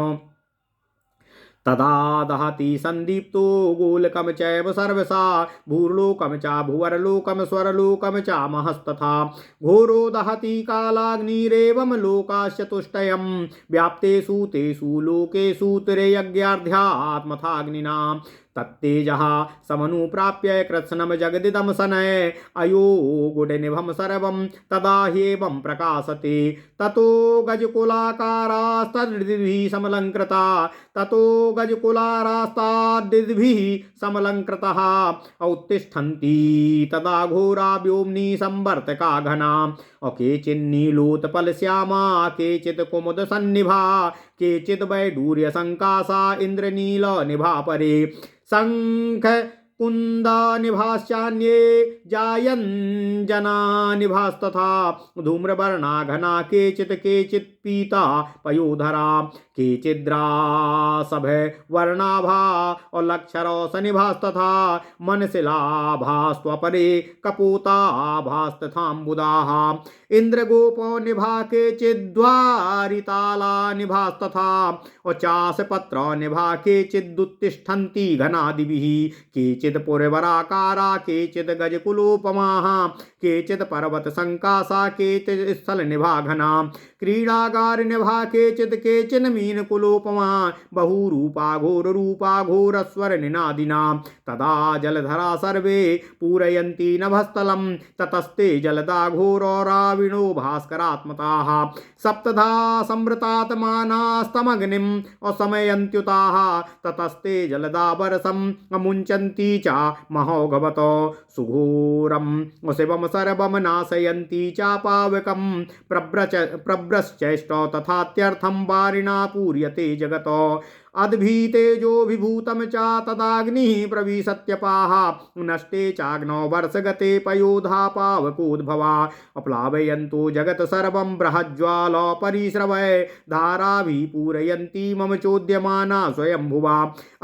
तदा दहति सन्दीप्तो गोलकं चैव सर्वसा भूर्लोकं च भुवर्लोकं स्वर्लोकं च महस्तथा घोरो दहति कालाग्निरेवं लोकाश्चतुष्टयं व्याप्तेषु तेषु लोकेषु तिर्यज्ञार्ध्यात्मथाग्निना तत्तेजः समनुप्राप्य कृत्स्नं जगदिदं शनय अयो गुडनिभं सर्वं तदा ह्येवं प्रकाशते ततो गजकुलाकारास्तद्भिः समलङ्कृता ततो गजकुलारास्ताद्भिः समलङ्कृतः औत्तिष्ठन्ति तदा घोरा व्योम्नि संवर्तका घना केचिन्नीलोत्पलश्यामा केचित् कुमुदसन्निभा केचित् वैडूर्यसङ्कासा इन्द्रनीलनिभा परे शङ्ख कुन्दानिभाश्चान्ये जायञ्जनानिभास्तथा धूम्रवर्णा घना केचित् पीता पयोधरा केचिद्रासभ वर्णाभा अलक्षरसनिभास्तथा मनशिलाभास्त्वपरे कपोताभास्तथाम्बुदाः इन्द्रगोपो निभा केचिद्वारिताला निभास्तथा चासपत्र निभा केचिदुत्तिष्ठन्ति घनादिभिः केचित् पुरवराकारा केचित् गजकुलोपमाः केचित् पर्वतसङ्कासा केचित् स्थलनिभा घना क्रीडागारनिभा केचिन् मीनकुलोपमा बहुरूपा घोरस्वरनिनादिना तदा जलधरा सर्वे पूरयन्ति नभस्थलं ततस्ते जलदा घोराविणो भास्करात्मताः सप्तधा संवृतात्मानास्तमग्निम् असमयन्त्युताः ततस्ते जलदा वर्षम् अमुञ्चन्ति च महोघवतो सुघोरं शिवं सर्वं नाशयन्ति चापावकं प्रभ्रश्चैष्टौ तथात्यर्थं वारिणा पूर्यते जगतो अद्भीतेजो विभूतं च तदाग्निः प्रविशत्यपाः नष्टे चाग्नौ वर्षगते पयोधा पावकोद्भवा अप्लावयन्तो जगत् सर्वं बृहज्ज्वाला परिश्रवय धाराभिः पूरयन्ति मम चोद्यमाना स्वयंभुवा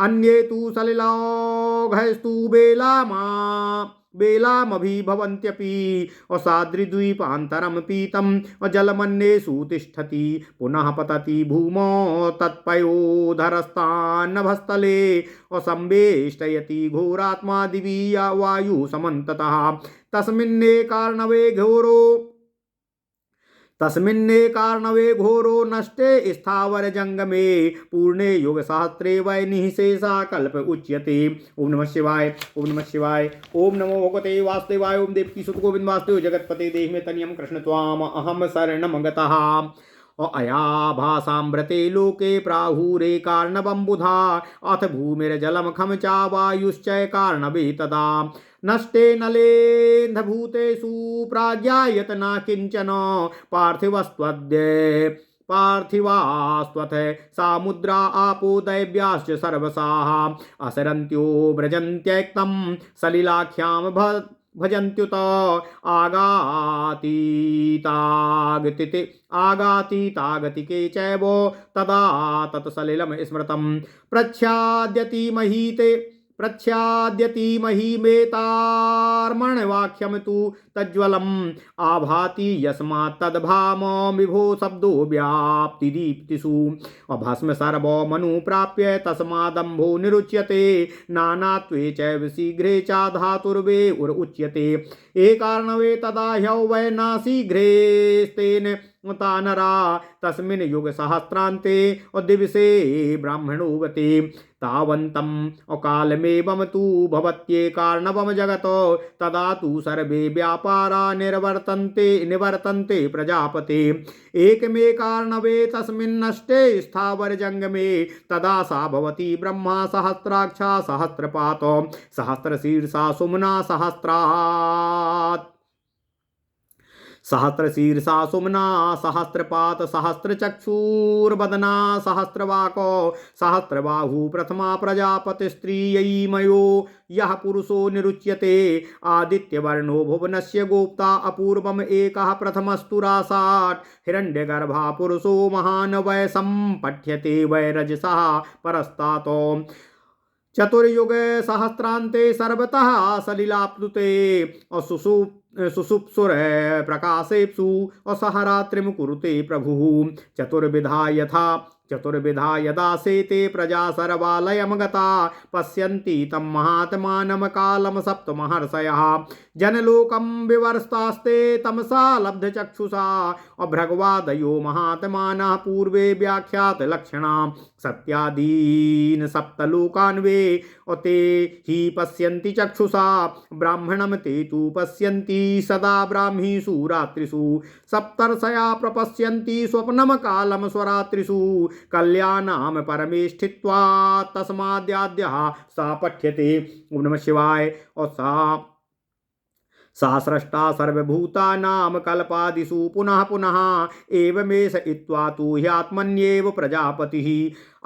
अन्ये तु सलिलौघस्तु बेलामभिभवन्त्यपि असाद्रिद्वीपान्तरं पीतं जलमन्येषु तिष्ठति पुनः पतति भूमौ तत्पयोधरस्तान्नभस्थले असंवेष्टयति घोरात्मा दिवि वायु समन्ततः तस्मिन्ने कारणवे घोरो नष्टे स्थावर जंगमे पूर्णे युग सहस्रे वै निःशेषा कल्प उच्यते। ओम नमः शिवाय ओम नमः शिवाय ओम नमो भगवते वासुदेवाय ओम देवकी सुत गोविंद वासुदेव जगतपते देहि मे तनियं कृष्ण त्वाम अहम शरणं गतः अयाभासाम्भृते लोके प्राहुरे कार्णवम्बुधा अथ भूमिर्जलं खं च वायुश्च कार्णवे तदा नष्टे नलेन्धभूतेषु प्राज्ञायतना किञ्चन पार्थिवास्त्वथ सामुद्रा आपो दैव्याश्च सर्वसाः असरन्त्यो व्रजन्त्यक्तं सलिलाख्यां भजन्त्युत आगातीतागतिके चैव तदा तत्सलिलं स्मृतं प्रच्छाद्यति महीमेतार्मणवाक्यं तु तज्ज्वलम् आभाति यस्मात् तद्भाम विभो शब्दो व्याप्तिदीप्तिषु भस्म सर्वो मनु प्राप्य तस्मादम्भो निरुच्यते नानात्वे चैव शीघ्रे च धातुर्वे उच्यते एकार्णवे तदा ह्यौ वै नाशीघ्रेस्तेन तानरा तस्मिन् युग सहस्रान्ते दिवसे ब्राह्मणो गते तावन्तम् अकालमेवं तु भवत्येकार्णवं जगतो तदा तु सर्वे व्यापारा निवर्तन्ते प्रजापते एकमेकार्णवे तस्मिन्नष्टे स्थावरजङ्गमे तदा सा भवति ब्रह्मा सहस्राक्षा सहस्रपातो सहस्रशीर्षा सुम्ना सहस्रशीर्षा सुम्ना सहस्रपात सहस्रचक्षुर्वदना सहस्रवाको सहस्रबाहु प्रथमा प्रजापतिस्त्रियैमयो यः पुरुषो निरुच्यते आदित्यवर्णो भुवनस्य गोप्ता अपूर्वम् एकः प्रथमस्तु रासात् हिरण्यगर्भः पुरुषो महान् वै सम्पठ्यते वै रजसः परस्तातो चतुर्युग सहस्रान्ते सर्वतः सलिलाप्लुते सुषुप्सुर प्रकाशेप्सु असहरात्रिं कुरुते प्रभुः चतुर्विधा यदा सेते प्रजा सर्वालयं गता पश्यन्ति तं महात्मानं कालं सप्तमहर्षयः जनलोकं विवर्स्तास्ते तमसा लब्धचक्षुषा अभ्रगवादयो महात्मानः पूर्वे व्याख्यात लक्षणा सत्यादीन् सप्तलोकान्वे ते हि पश्यन्ति चक्षुषा ब्राह्मणं ते तु पश्यन्ति सदा ब्राह्मीषु रात्रिषु सप्तर्षया प्रपश्यन्ति स्वप्नं कालं स्वरात्रिषु कल्याणां परमे स्थित्वा तस्माद्याद्यः सा पठ्यते। ओम नमः शिवाय। और सा स्रष्टा सर्वभूतानां कल्पादिषु पुनः पुनः एवमेष इत्वा तु ह्यात्मन्येव प्रजापतिः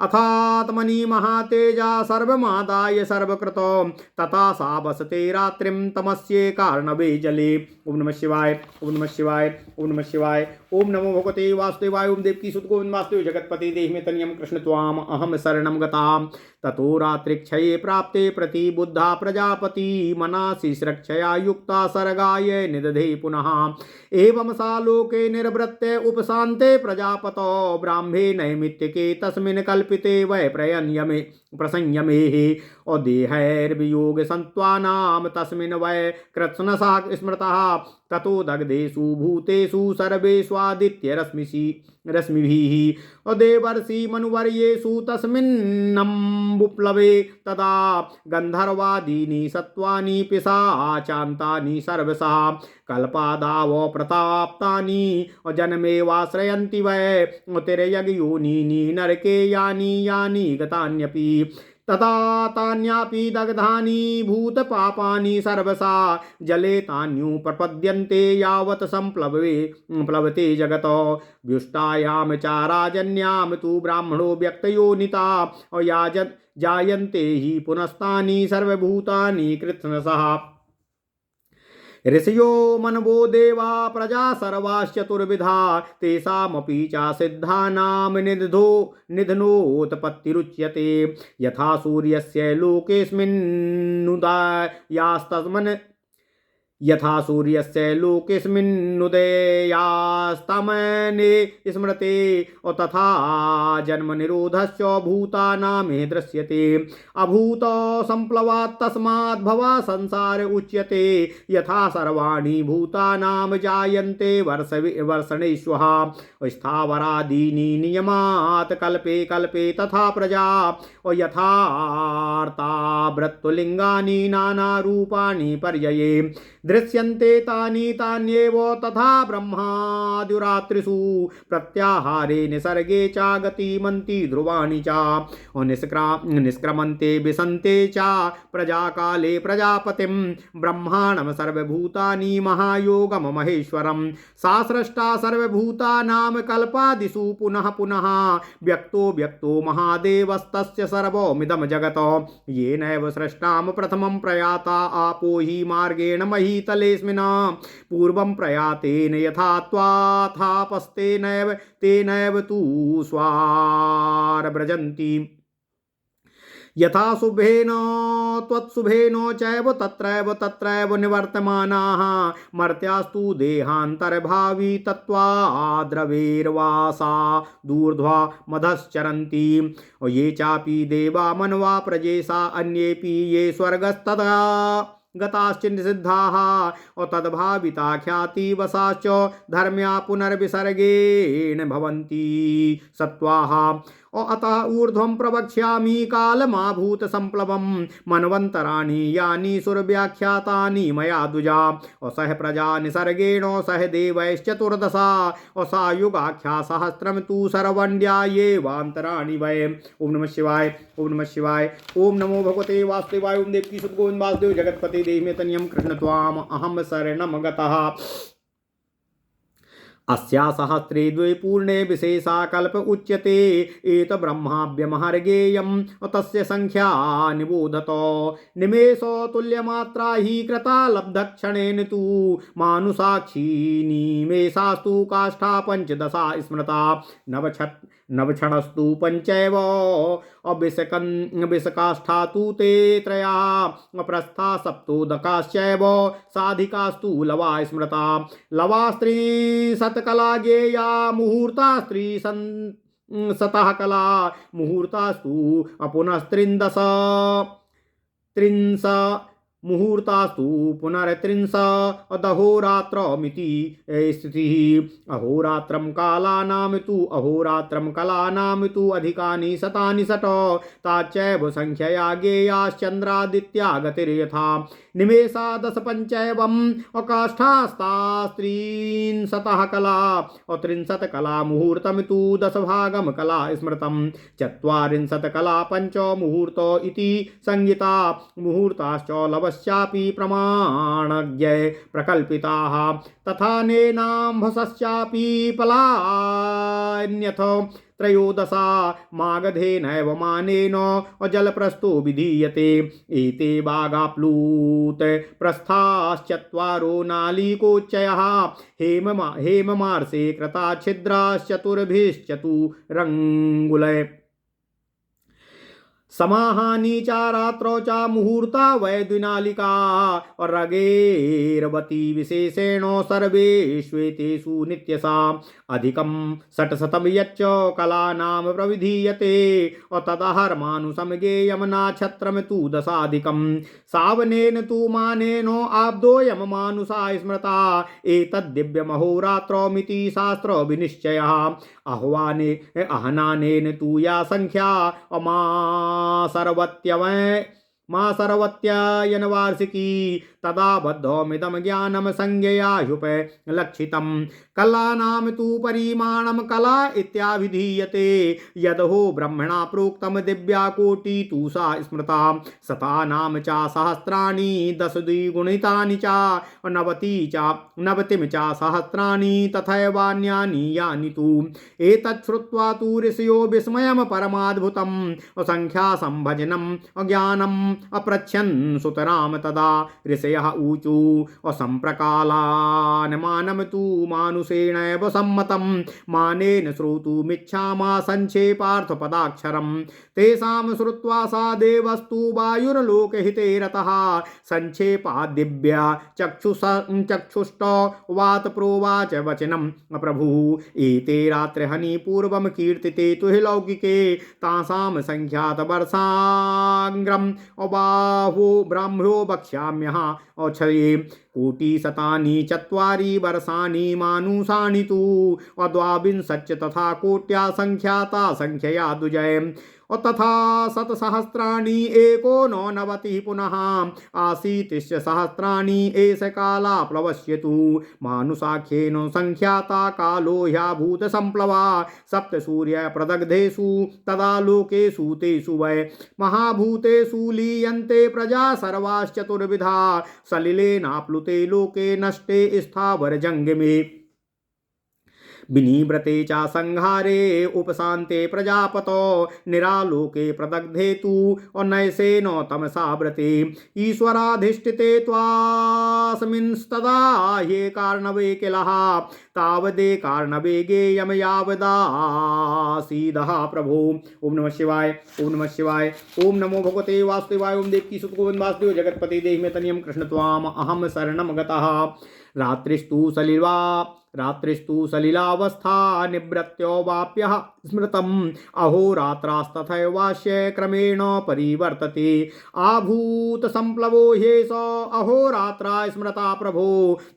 अथात्मनि महातेजा सर्वमादाय सर्वकृतो तथा सा वसते रात्रिं तमस्ये कार्णवे जले। ओम नमः शिवाय। ओम नमः शिवाय। ओम नमः शिवाय। ओम नमो भगवते वासुदेवाय। ओम देवकी सुत गोविंद वासुदेव जगत्पति देहि मे तनियं कृष्ण त्वाम अहम शरणं गताम्। ततो रात्रिक्षये प्राप्ते प्रतिबुद्धा प्रजापति मनासि सुरक्षया युक्ता सर्गाय निदधे पुनः। एवं सा लोके निर्वृत्ते उपशान्ते प्रजापतो ब्राह्मे नैमित्तिके तस्मिन् कल्पिते वै प्रसंयमे और देहैर्वियोग सन्त्वानां तस्मिन् वै कृत्स्नसः स्मृतः ततो दग्धेषु भूतेषु सर्वेष्वादित्य रश्मिभिः और देवर्षि मनुवर्येषु तस्मिन्नम्बुप्लवे तदा गन्धर्वादीनि सत्त्वानि पिशाचान्तानि सर्वशः कल्पादाव प्रताप्तानि जन्मेवाश्रयन्ति वै तिर्यग्योनीनि नरके यानि गतान्यपि तथा तान्यापि दग्धानि भूतपापानि सर्वसा जले तान्युपपद्यन्ते यावत् संप्लवते जगतो व्युष्टायां च राजन्यां तु ब्राह्मणो व्यक्तयोनिता जायन्ते हि पुनस्तानि सर्वभूतानि कृत्स्नसः ऋषयो मनवो देवा प्रजा सर्वाश्चतुर्विधा तेषामपि च सिद्धानां निधनोत्पत्तिरुच्यते यथा सूर्यस्य लोकेऽस्मिन्नुदयास्तमन् यथा सूर्यस्य लोकेऽस्मिन्नुदयास्तमने स्मृते तथा जन्म निरोधश्च भूतानामे दृश्यते अभूत संप्लवात् तस्मात् भवा संसार उच्यते यथा सर्वाणि भूतानां जायन्ते वर्षणेष्वः स्थावरादीनि नियमात् कल्पे कल्पे तथा प्रजा यथार्ता वृत्तलिङ्गानि नानारूपाणि पर्यये दृश्यन्ते तानि तान्येव तथा ब्रह्माद्युरात्रिषु प्रत्याहारे निसर्गे च गतिमन्ति ध्रुवाणि च निष्क्रमन्ते विसन्ते च प्रजाकाले प्रजापतिं ब्रह्माणं सर्वभूतानि महायोगम महेश्वरं सा सृष्टा सर्वभूतानां कल्पादिषु पुनः पुनः व्यक्तो व्यक्तो महादेवस्तस्य सर्वमिदं जगत् येनैव सृष्टां प्रथमं प्रयाता आपो हि मार्गेण महीतलेऽस्मिन् पूर्वं प्रयातेन यथा त्वाथापस्तेनैव तेनैव तु स्वारव्रजन्ति यथा शुभेन त्वत्शुभेन चैव तत्रैव निवर्तमानाः मर्त्यास्तु देहान्तर्भावी तत्त्वाद्रवेर्वासा दूर्ध्वा मधश्चरन्ति ये चापि देवा मनवा प्रजेशा अन्येऽपि ये स्वर्गस्तदा गताश्च निषिद्धाः तद्भाविता ख्यातिवशाश्च धर्म्या पुनर्विसर्गेण भवन्ति सत्त्वाः अतः ऊर्ध्वं प्रवक्ष्यामि कालमाभूत संप्लवं मन्वन्तराणि यानि सुरव्याख्यातानि मया द्विजा सह प्रजा निसर्गेण सह देवैश्चतुर्दशा सा युगाख्या सहस्रं तु सर्वण्या ये वान्तराणि वै। ओम नमः शिवाय ओम नमः शिवाय ओम नमो भगवते वासुदेवाय ओम देवकी सुत गोविंद वासुदेव जगतपते देहि मे तनियं कृष्ण त्वाम अहं शरणं गतः। अस्या सहस्रे द्वे पूर्णे विशेषा कल्प उच्यते एत ब्रह्माभ्यमहर्गेयं तस्य संख्या निबोधत निमेषो तुल्यमात्रा हि कृता लब्धक्षणेन तु मानुषाक्षी निमेषास्तु काष्ठा पंचदशा स्मृता नवक्षणस्तु पंचैव विषकाष्ठा तु ते त्रया प्रस्था सप्तोदकाश्चैव साधिकास्तु लवा स्मृता लवा स्त्रीशतकला गेया मुहूर्ता स्त्रीशतः कला मुहूर्तास्तु अपुनस्त्रिंदश त्रिंश मुहूर्तास्तु पुनरत्रिंशदहोरात्रमिति स्थितिः अहोरात्रं कालानां तु अधिकानि शतानि षट् ताचैव संख्यया गेयाश्चन्द्रादित्या गतिर्यथा निमेषा दश पंचैवम् अकाष्ठास्तास्त्रींशतः कला त्रिंशत् कला मुहूर्तम् तु दशभागं कला स्मृतं चत्वारिंशत् कला पंच मुहूर्त इति संहिता मुहूर्ताश्च लवश्चापि प्रमाणज्ञ प्रकल्पिताः तथा नेनाम्भसश्चापि पलान्यथ त्रयोदशा मागधेनैव मानेन अजलप्रस्थो विधीयते एते बागाप्लूत प्रस्थाश्चत्वारो नालीकोच्चयः हेममार्से कृता छिद्राश्चतुर्भिश्चतुरङ्गुलैः समाहानि च रात्रौ च मुहूर्ता वै द्विनालिका रगेरवती विशेषेण सर्वेष्वेतेषु नित्यसा अधिकं षट्शतं यच्च कलानां प्रविधीयते तदहर्मानुसं गेयं नाक्षत्रं तु दशाधिकं सावनेन तु मानेन आब्दोऽयं मानुषा स्मृता एतद्दिव्यमहोरात्रमिति शास्त्र विनिश्चयः अहनानेन तु या संख्या सर्वत्ययन वार्षिकी तदा बद्धमिदं ज्ञानं संज्ञया ह्युपलक्षितं कलानां तु परिमाणं कला इत्याभिधीयते यदहो ब्रह्मणा प्रोक्तं दिव्या कोटि तु सा स्मृता शतानां च सहस्राणि दश द्विगुणितानि च नवतिं च सहस्राणि तथैवान्यानि यानि तु एतत् श्रुत्वा तु ऋषयो विस्मयं परमाद्भुतं संख्या संभजनम् अज्ञानम् अपृच्छन् सुतराम तदा ऋषयः ऊचु असम्प्रकालान् मानं तु मानुषेणैव सम्मतं मानेन श्रोतुमिच्छामा संक्षेपार्थपदाक्षरं तेषां श्रुत्वा सा देवस्तु वायुर्लोकहिते रतः संक्षेपाद्दिव्या चक्षुष्ट वात प्रोवाच वचनं प्रभुः एते रात्रहनि पूर्वं कीर्तिते तु हि लौकिके तासां संख्यात वर्षाग्रम अबाहो ब्राह्म्यो वक्ष्याम्यः औक्षये कोटिशतानि चत्वारि वर्षाणि मानुषाणि तु द्वाविंशच्च तथा कोट्या संख्याता संख्यया द्विजय और तथा शतसहस्राणि एकोननवतिः पुनः आसीतिश्च सहस्राणि एष काला प्लवस्यतु मानुषाख्येन संख्याता कालो ह्याभूत संप्लवा सप्त सूर्य प्रदग्धेषु तदा लोकेषु तेषु वै महाभूतेषु लीयन्ते प्रजा सर्वाश्चतुर्विधा सलिलेनाप्लुते लोके नष्टे स्थावर जंगमे विनिव्रते चा संहारे उपशान्ते प्रजापतो निरालोके प्रदग्धे तु नैसेन तमसाव्रते ईश्वराधिष्ठिते त्वास्मिंस्तदा ये कार्णवे किलः तावदे कार्णवे गेयम यावदासीदः प्रभो। ओम नमः शिवाय ओम नमः शिवाय ओम नमो भगवते वासुदेवाय ओम देवकी सुत गोविंद वासुदेव जगतपति देहि मे तनियम कृष्ण त्वाम अहम शरणम गतः रात्रिस्तु सलिलावस्था निवृत्यो वाप्यः स्मृतम् अहोरात्रास्तथैवास्य क्रमेण परिवर्तते आभूत संप्लवो ह्येष अहोरात्रा स्मृता प्रभो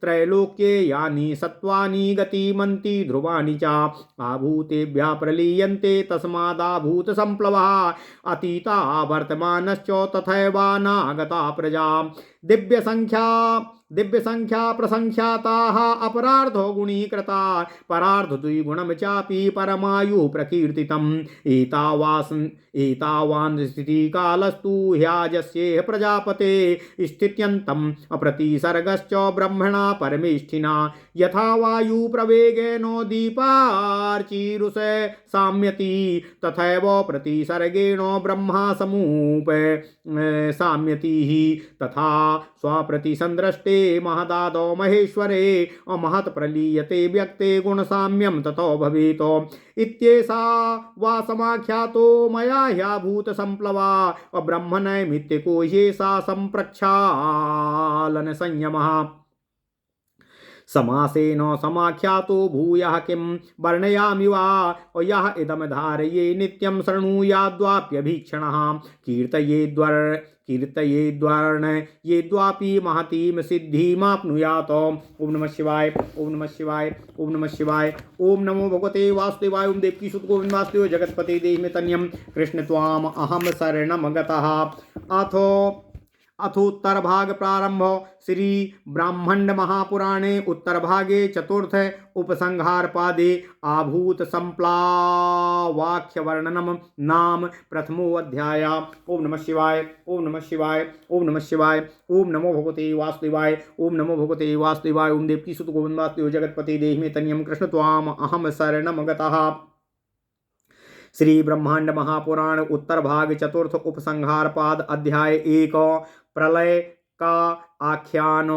त्रैलोक्ये यानि सत्त्वानि गतिमन्ति ध्रुवानि च आभूतेभ्यः प्रलीयन्ते तस्मादाभूत संप्लवः अतीता वर्तमानश्च तथैवानागता प्रजा दिव्य संख्या प्रसंख्याताः अपरार्धो गुणीकृता परार्ध द्विगुणं चापि परमायु प्रकीर्तितम् एतावान् स्थितिकालस्तु ह्याजस्येह प्रजापते स्थित्यन्तम् अप्रतिसर्गश्च ब्रह्मणा परमेष्ठिना यथा वायु प्रवेगेन दीपार्चिरुषे साम्यति तथैव प्रतिसर्गेण ब्रह्मा समूप साम्यति तथा स्वप्रतिसंदृष्टे महदादौ महेश्वरे महत् प्रलीयते व्यक्ते गुणसाम्यं ततो भवेत् इत्येषा वा समाख्यातो मया ह्याभूत संप्लवा ब्रह्मनैमित्तिको ह्येषा संप्रक्षालन संयमः समासेन समाख्यातो भूयः किं वर्णयामि वा यः इदं धारये नित्यं शृणुयाद्वाप्यभीक्षणः कीर्तयेद्वर्ण ये द्वापि महतीं सिद्धिमाप्नुयात्। ओम नमः शिवाय ओम नमः शिवाय ओम नमः शिवाय ओम नमो भगवते वासुदेवाय ओम देवकी सुत गोविंद वासुदेव जगतपते देहि मे तन्यं कृष्ण त्वाम अहम शरणम गतः। अथोत्तर भाग प्रारंभ श्री ब्राह्मण्ड महापुराणे उत्तर भागे चतुर्थ उपसंहार पादे आभूत संप्लावाख्य वर्णनम नाम प्रथमो अध्याय। ओम नमः शिवाय ओम नमः शिवाय ओम नमः शिवाय ओम नमो भगवते वासुदेवाय ओम नमो भगवते वासुदेवाय ओम देवकी सुत गोविंद वासुदेव जगतपते देहि मे तन्यं कृष्ण त्वाम अहम शरणम गतः। श्री ब्रह्मांड महापुराण उत्तर भाग चतुर्थ उपसंहार पाद अध्याय 1 प्रलय का आख्यान।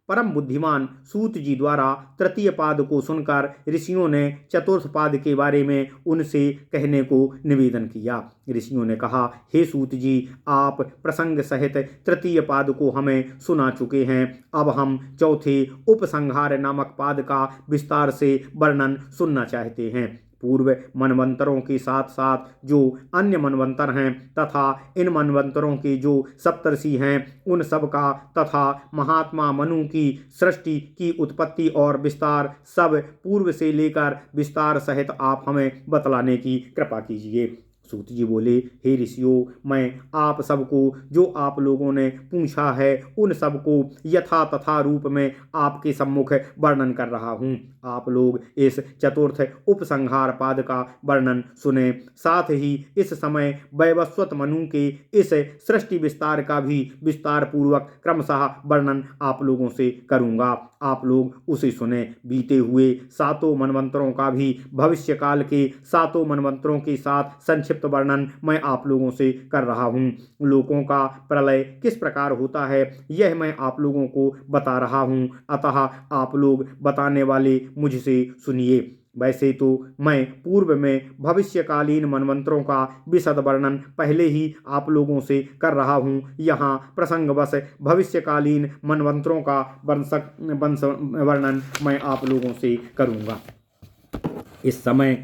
परम बुद्धिमान सूत जी द्वारा तृतीय पाद को सुनकर ऋषियों ने चतुर्थ पाद के बारे में उनसे कहने को निवेदन किया। ऋषियों ने कहा, हे सूत जी, आप प्रसंग सहित तृतीय पाद को हमें सुना चुके हैं। अब हम चौथे उपसंहार नामक पाद का विस्तार से वर्णन सुनना चाहते हैं। पूर्व मनवंतरों के साथ साथ जो अन्य मनवंतर हैं तथा इन मनवंतरों के जो सप्तर्षि हैं उन सब का तथा महात्मा मनु की सृष्टि की उत्पत्ति और विस्तार सब पूर्व से लेकर विस्तार सहित आप हमें बतलाने की कृपा कीजिए। सूत जी बोले, हे ऋषियों, मैं आप सबको जो आप लोगों ने पूछा है उन सबको यथा तथा रूप में आपके सम्मुख वर्णन कर रहा हूँ। आप लोग इस चतुर्थ उपसंहार पाद का वर्णन सुने। साथ ही इस समय वैवस्वत मनु के इस सृष्टि विस्तार का भी विस्तार पूर्वक क्रमशः वर्णन आप लोगों से करूँगा। आप लोग उसे सुने। बीते हुए सातों मनवंतरों का भी भविष्य काल के सातों मनवंतरों के साथ संक्षिप्त वर्णन मैं आप लोगों से कर रहा हूँ। लोकों का प्रलय किस प्रकार होता है यह मैं आप लोगों को बता रहा हूँ, अतः आप लोग बताने वाले मुझसे सुनिए। वैसे तो मैं पूर्व में भविष्यकालीन मनवंतरों का विशद वर्णन पहले ही आप लोगों से कर रहा हूँ। यहाँ प्रसंगवश भविष्यकालीन मनवंतरों का वर्णन मैं आप लोगों से करूँगा। इस समय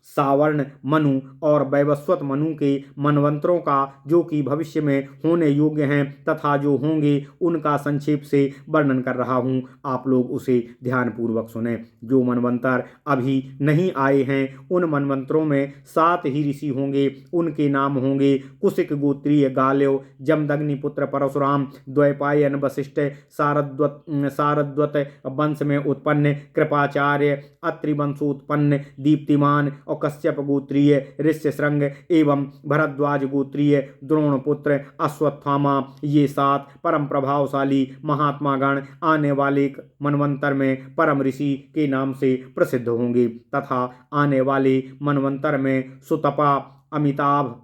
सावर्ण मनु और वैवस्वत मनु के मनवंतरों का जो कि भविष्य में होने योग्य हैं तथा जो होंगे उनका संक्षेप से वर्णन कर रहा हूँ। आप लोग उसे ध्यानपूर्वक सुने। जो मनवंतर अभी नहीं आए हैं उन मनवंतरों में 7 ही ऋषि होंगे। उनके नाम होंगे कुशिक गोत्रीय गाल्यो, जमदग्नि पुत्र परशुराम, द्वैपायन वशिष्ठ, सारद्वत वंश में उत्पन्न कृपाचार्य, अत्रि वंशोत्पन्न दीप्तिमान और कश्यप गोत्रीय ऋष्यशृंग एवं भरद्वाज गोत्रीय द्रोणपुत्र अश्वत्थामा। ये 7 परम प्रभावशाली महात्मा गण आने वाले मनवंतर में परम ऋषि के नाम से प्रसिद्ध होंगे तथा आने वाले मनवंतर में सुतपा, अमिताभ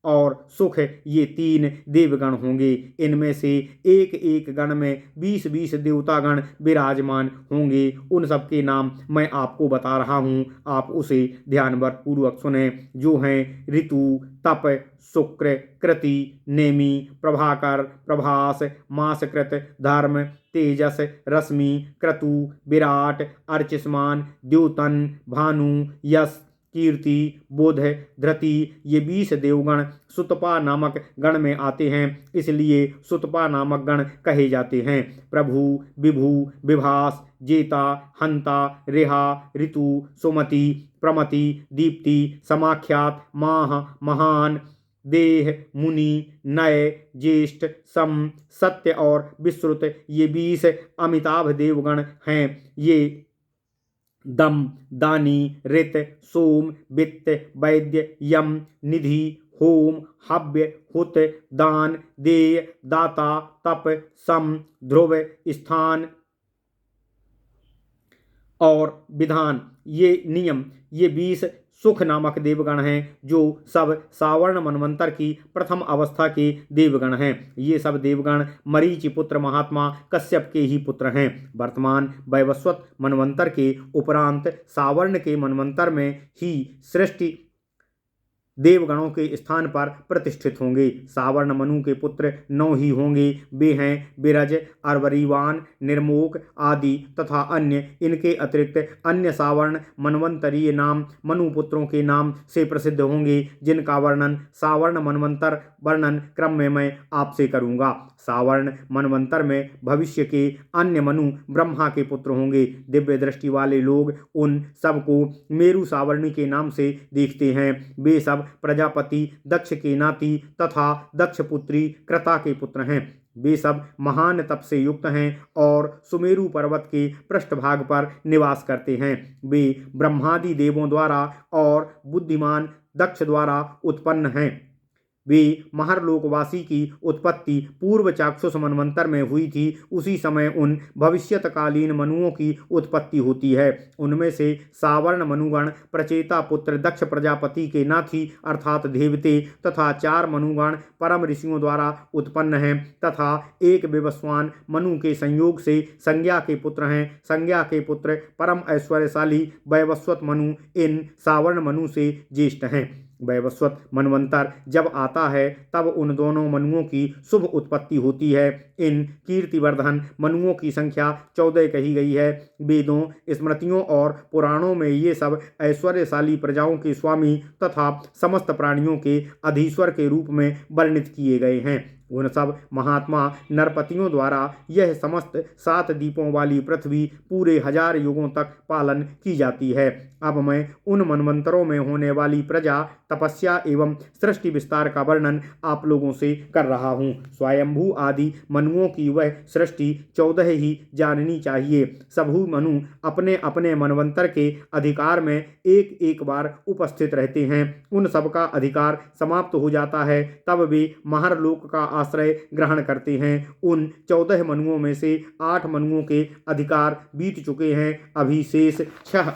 और सुख ये 3 देवगण होंगे। इनमें से एक एक गण में 20-20 देवतागण विराजमान होंगे। उन सब के नाम मैं आपको बता रहा हूँ, आप उसे ध्यानपूर्वक सुने। जो हैं ऋतु, तप, शुक्र, कृति, नेमि, प्रभाकर, प्रभास, मासकृत, धर्म, तेजस, रश्मि, क्रतु, विराट, अर्चिष्मान, द्योतन, भानु, यश, कीर्ति, बुध, धृति ये 20 देवगण सुतपा नामक गण में आते हैं, इसलिए सुतपा नामक गण कहे जाते हैं। प्रभु, विभु, विभास, जेता, हंता, रेहा, ऋतु, सुमति, प्रमति, दीप्ति, समाख्यात, माह, महान, देह, मुनि, नय, ज्येष्ठ, सम, सत्य और विश्रुत ये 20 अमिताभ देवगण हैं। ये दम, दानी, ऋत, सोम, वित्त, वैद्य, यम, निधि, होम, हव्य, हुत, दान, देय, दाता, तप, सम, ध्रुव, स्थान और विधान ये नियम ये 20 सुख नामक देवगण हैं, जो सब सावर्ण मनवंतर की प्रथम अवस्था के देवगण हैं। ये सब देवगण मरीचि पुत्र महात्मा कश्यप के ही पुत्र हैं। वर्तमान वैवस्वत मनवंतर के उपरांत सावर्ण के मनवंतर में ही सृष्टि देवगणों के स्थान पर प्रतिष्ठित होंगे। सावर्ण मनु के पुत्र 9 ही होंगे। वे हैं बिरज, अरवरीवान, निर्मोक आदि तथा अन्य। इनके अतिरिक्त अन्य सावर्ण मनवंतरीय नाम मनु पुत्रों के नाम से प्रसिद्ध होंगे, जिनका वर्णन सावर्ण मनवंतर वर्णन क्रम में मैं आपसे करूंगा। सावर्ण मनवंतर में भविष्य के अन्य मनु ब्रह्मा के पुत्र होंगे। दिव्य दृष्टि वाले लोग उन सबको मेरु सावर्णी के नाम से देखते हैं। वे सब प्रजापति दक्ष के नाती तथा दक्ष पुत्री कृता के पुत्र हैं। वे सब महान तप से युक्त हैं और सुमेरु पर्वत के पृष्ठभाग पर निवास करते हैं। वे ब्रह्मादि देवों द्वारा और बुद्धिमान दक्ष द्वारा उत्पन्न हैं। वे महरलोकवासी की उत्पत्ति पूर्व चाक्षुष मनवंतर में हुई थी। उसी समय उन भविष्यतकालीन मनुओं की उत्पत्ति होती है। उनमें से सावर्ण मनुगण प्रचेता पुत्र दक्ष प्रजापति के नाथी अर्थात देवते तथा 4 मनुगण परम ऋषियों द्वारा उत्पन्न हैं तथा एक विवस्वान मनु के संयोग से संज्ञा के पुत्र हैं। संज्ञा के पुत्र परम ऐश्वर्यशाली वैवस्वत मनु इन सावर्ण मनु से ज्येष्ठ हैं। वैवस्वत मनवंतर जब आता है तब उन दोनों मनुओं की शुभ उत्पत्ति होती है। इन कीर्तिवर्धन मनुओं की संख्या 14 कही गई है। वेदों, स्मृतियों और पुराणों में ये सब ऐश्वर्यशाली प्रजाओं के स्वामी तथा समस्त प्राणियों के अधीश्वर के रूप में वर्णित किए गए हैं। उन सब महात्मा नरपतियों द्वारा यह समस्त 7 दीपों वाली पृथ्वी पूरे 1000 युगों तक पालन की जाती है। अब मैं उन मनवंतरों में होने वाली प्रजा, तपस्या एवं सृष्टि विस्तार का वर्णन आप लोगों से कर रहा हूँ। स्वयंभू आदि मनुओं की वह सृष्टि 14 ही जाननी चाहिए। सभु मनु अपने अपने मनवंतर के अधिकार में एक एक बार उपस्थित रहते हैं। उन सबका अधिकार समाप्त हो जाता है तब वे महरलोक का आश्रय ग्रहण करते हैं। उन 14 मनुओं में से 8 मनुओं के अधिकार बीत चुके हैं। अभी शेष 6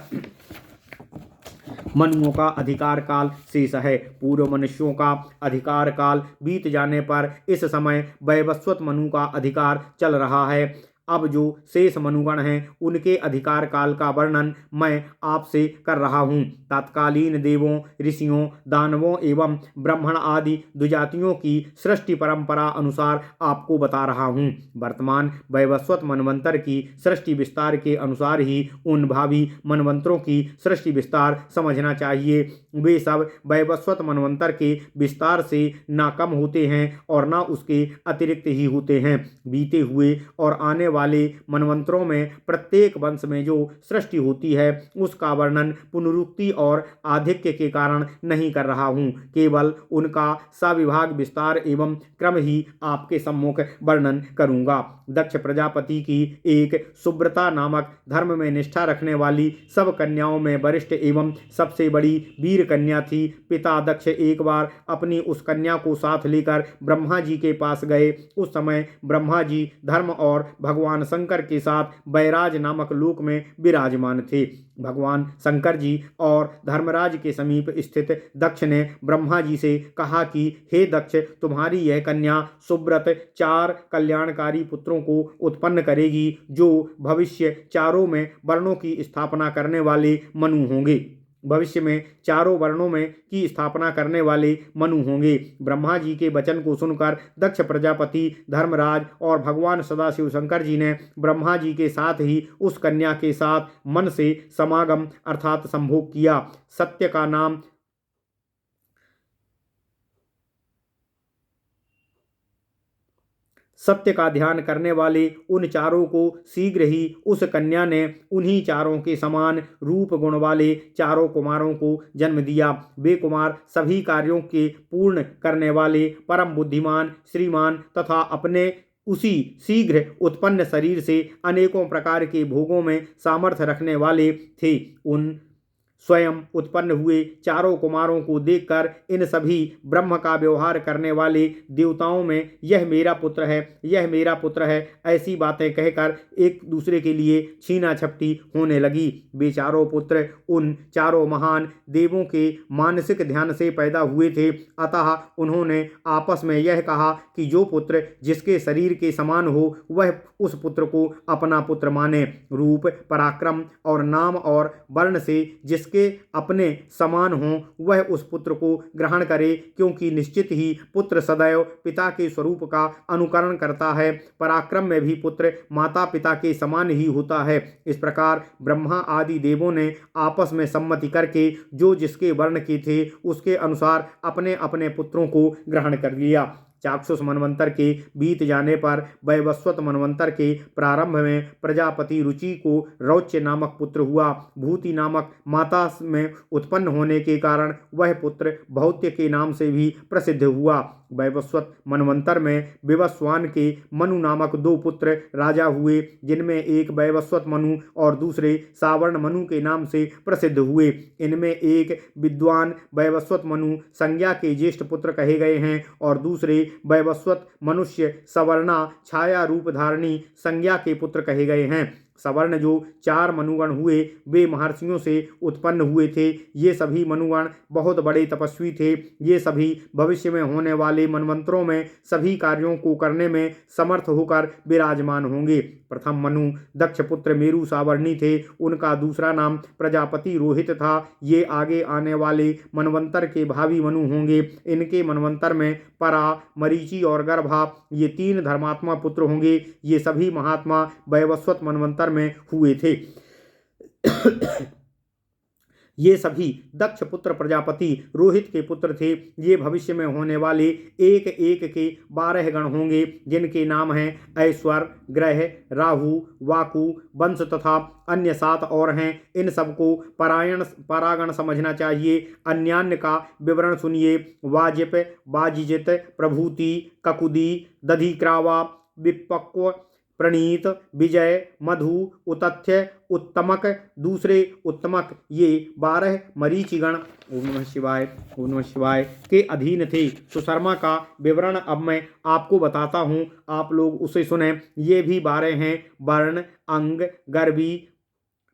मनुओं का अधिकार काल शेष है। पूर्व मनुष्यों का अधिकार काल बीत जाने पर इस समय वैवस्वत मनु का अधिकार चल रहा है। अब जो शेष मनुगण हैं उनके अधिकार काल का वर्णन मैं आपसे कर रहा हूँ। तत्कालीन देवों, ऋषियों, दानवों एवं ब्राह्मण आदि द्विजातियों की सृष्टि परंपरा अनुसार आपको बता रहा हूँ। वर्तमान वैवस्वत मनवंतर की सृष्टि विस्तार के अनुसार ही उन भावी मनवंतरों की सृष्टि विस्तार समझना चाहिए। वे सब वैवस्वत मनवंतर के विस्तार से ना कम होते हैं और ना उसके अतिरिक्त ही होते हैं। बीते हुए और आने वाले मनवंतरों में प्रत्येक वंश में जो सृष्टि होती है उसका वर्णन पुनरुक्ति और आधिक्य के कारण नहीं कर रहा हूँ, केवल उनका सविभाग विस्तार एवं क्रम ही आपके सम्मुख वर्णन करूँगा। दक्ष प्रजापति की एक सुब्रता नामक धर्म में निष्ठा रखने वाली सब कन्याओं में वरिष्ठ एवं सबसे बड़ी वीर कन्या थी। पिता दक्ष एक बार अपनी उस कन्या को साथ लेकर ब्रह्मा जी के पास गए। उस समय ब्रह्मा जी धर्म और भगवान शंकर के साथ बैराज नामक लोक में विराजमान थे। भगवान शंकर जी और धर्मराज के समीप स्थित दक्ष ने ब्रह्मा जी से कहा कि हे दक्ष, तुम्हारी यह कन्या सुब्रत 4 कल्याणकारी पुत्रों को उत्पन्न करेगी जो भविष्य चारों में वर्णों की स्थापना करने वाले मनु होंगे। भविष्य में चारों वर्णों में की स्थापना करने वाले मनु होंगे। ब्रह्मा जी के वचन को सुनकर दक्ष प्रजापति, धर्मराज और भगवान सदाशिव शंकर जी ने ब्रह्मा जी के साथ ही उस कन्या के साथ मन से समागम अर्थात संभोग किया। सत्य का ध्यान करने वाले उन चारों को शीघ्र ही उस कन्या ने उन्हीं चारों के समान रूप गुण वाले चारों कुमारों को जन्म दिया। वे कुमार सभी कार्यों के पूर्ण करने वाले, परम बुद्धिमान, श्रीमान तथा अपने उसी शीघ्र उत्पन्न शरीर से अनेकों प्रकार के भोगों में सामर्थ्य रखने वाले थे। उन स्वयं उत्पन्न हुए चारों कुमारों को देखकर इन सभी ब्रह्म का व्यवहार करने वाले देवताओं में यह मेरा पुत्र है, यह मेरा पुत्र है, ऐसी बातें कहकर एक दूसरे के लिए छीना झपटी होने लगी। वे चारों पुत्र उन चारों महान देवों के मानसिक ध्यान से पैदा हुए थे। अतः उन्होंने आपस में यह कहा कि जो पुत्र जिसके शरीर के समान हो वह उस पुत्र को अपना पुत्र माने। रूप, पराक्रम और नाम और वर्ण से जिसके अपने समान हों वह उस पुत्र को ग्रहण करे, क्योंकि निश्चित ही पुत्र सदैव पिता के स्वरूप का अनुकरण करता है। पराक्रम में भी पुत्र माता पिता के समान ही होता है। इस प्रकार ब्रह्मा आदि देवों ने आपस में सम्मति करके जो जिसके वर्ण के थे उसके अनुसार अपने अपने पुत्रों को ग्रहण कर लिया। चाक्षुष मनवंतर के बीत जाने पर वैवस्वत मनवंतर के प्रारंभ में प्रजापति रुचि को रौच्य नामक पुत्र हुआ। भूति नामक माता में उत्पन्न होने के कारण वह पुत्र भौत्य के नाम से भी प्रसिद्ध हुआ। वैवस्वत मनवंतर में विवस्वान के मनु नामक 2 पुत्र राजा हुए, जिनमें एक वैवस्वत मनु और दूसरे सावर्ण मनु के नाम से प्रसिद्ध हुए। इनमें एक विद्वान वैवस्वत मनु संज्ञा के ज्येष्ठ पुत्र कहे गए हैं और दूसरे वैवस्वत मनुष्य सवर्णा छाया रूप धारणी संज्ञा के पुत्र कहे गए हैं। सवर्ण जो 4 मनुगण हुए वे महर्षियों से उत्पन्न हुए थे। ये सभी मनुगण बहुत बड़े तपस्वी थे। ये सभी भविष्य में होने वाले मनवंतरों में सभी कार्यों को करने में समर्थ होकर विराजमान होंगे। प्रथम मनु दक्ष पुत्र मेरु सावर्णी थे। उनका दूसरा नाम प्रजापति रोहित था। ये आगे आने वाले मनवंतर के भावी मनु होंगे। इनके मनवंतर में परा, मरीचि और गर्भा ये 3 धर्मात्मा पुत्र होंगे। ये सभी महात्मा वैवस्वत मनवंतर में हुए थे। ये सभी दक्ष पुत्र प्रजापति रोहित के पुत्र थे। ये भविष्य में होने वाले एक एक के 12 गण होंगे, जिनके नाम हैं ऐश्वर, ग्रह, राहु, वाकु, वंश तथा अन्य 7 और हैं। इन सबको परागण समझना चाहिए। अन्यान्य का विवरण सुनिए। वाजिप, वाजिजित, प्रभूति, ककुदी, दधिक्रावा, विपक्व, प्रणीत, विजय, मधु, उतथ्य, उत्तमक, दूसरे उत्तमक ये 12 मरीचिगण ओम नमः शिवाय के अधीन थे। सुशर्मा का विवरण अब मैं आपको बताता हूँ, आप लोग उसे सुने। ये भी 12 हैं। वर्ण, अंग, गर्भी,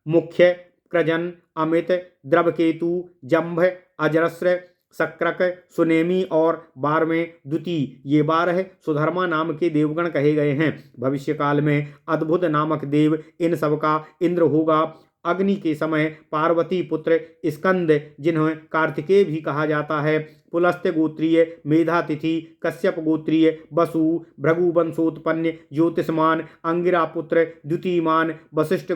मुख्य, कृजन, अमित, द्रवकेतु, जंभ, अजरस्र, सक्रक, सुनेमी और 12वें द्युति, ये 12 सुधर्मा नाम के देवगण कहे गए हैं। भविष्य काल में अद्भुत नामक देव इन सबका इंद्र होगा। अग्नि के समय पार्वती पुत्र स्कंद, जिन्हें कार्तिकेय भी कहा जाता है, पुलस्त्य गोत्रीय मेधातिथि, कश्यप गोत्रीय वसु, भृगु वंशोत्पन्न ज्योतिषमान अंगिरा पुत्र द्युतिमान, वशिष्ठ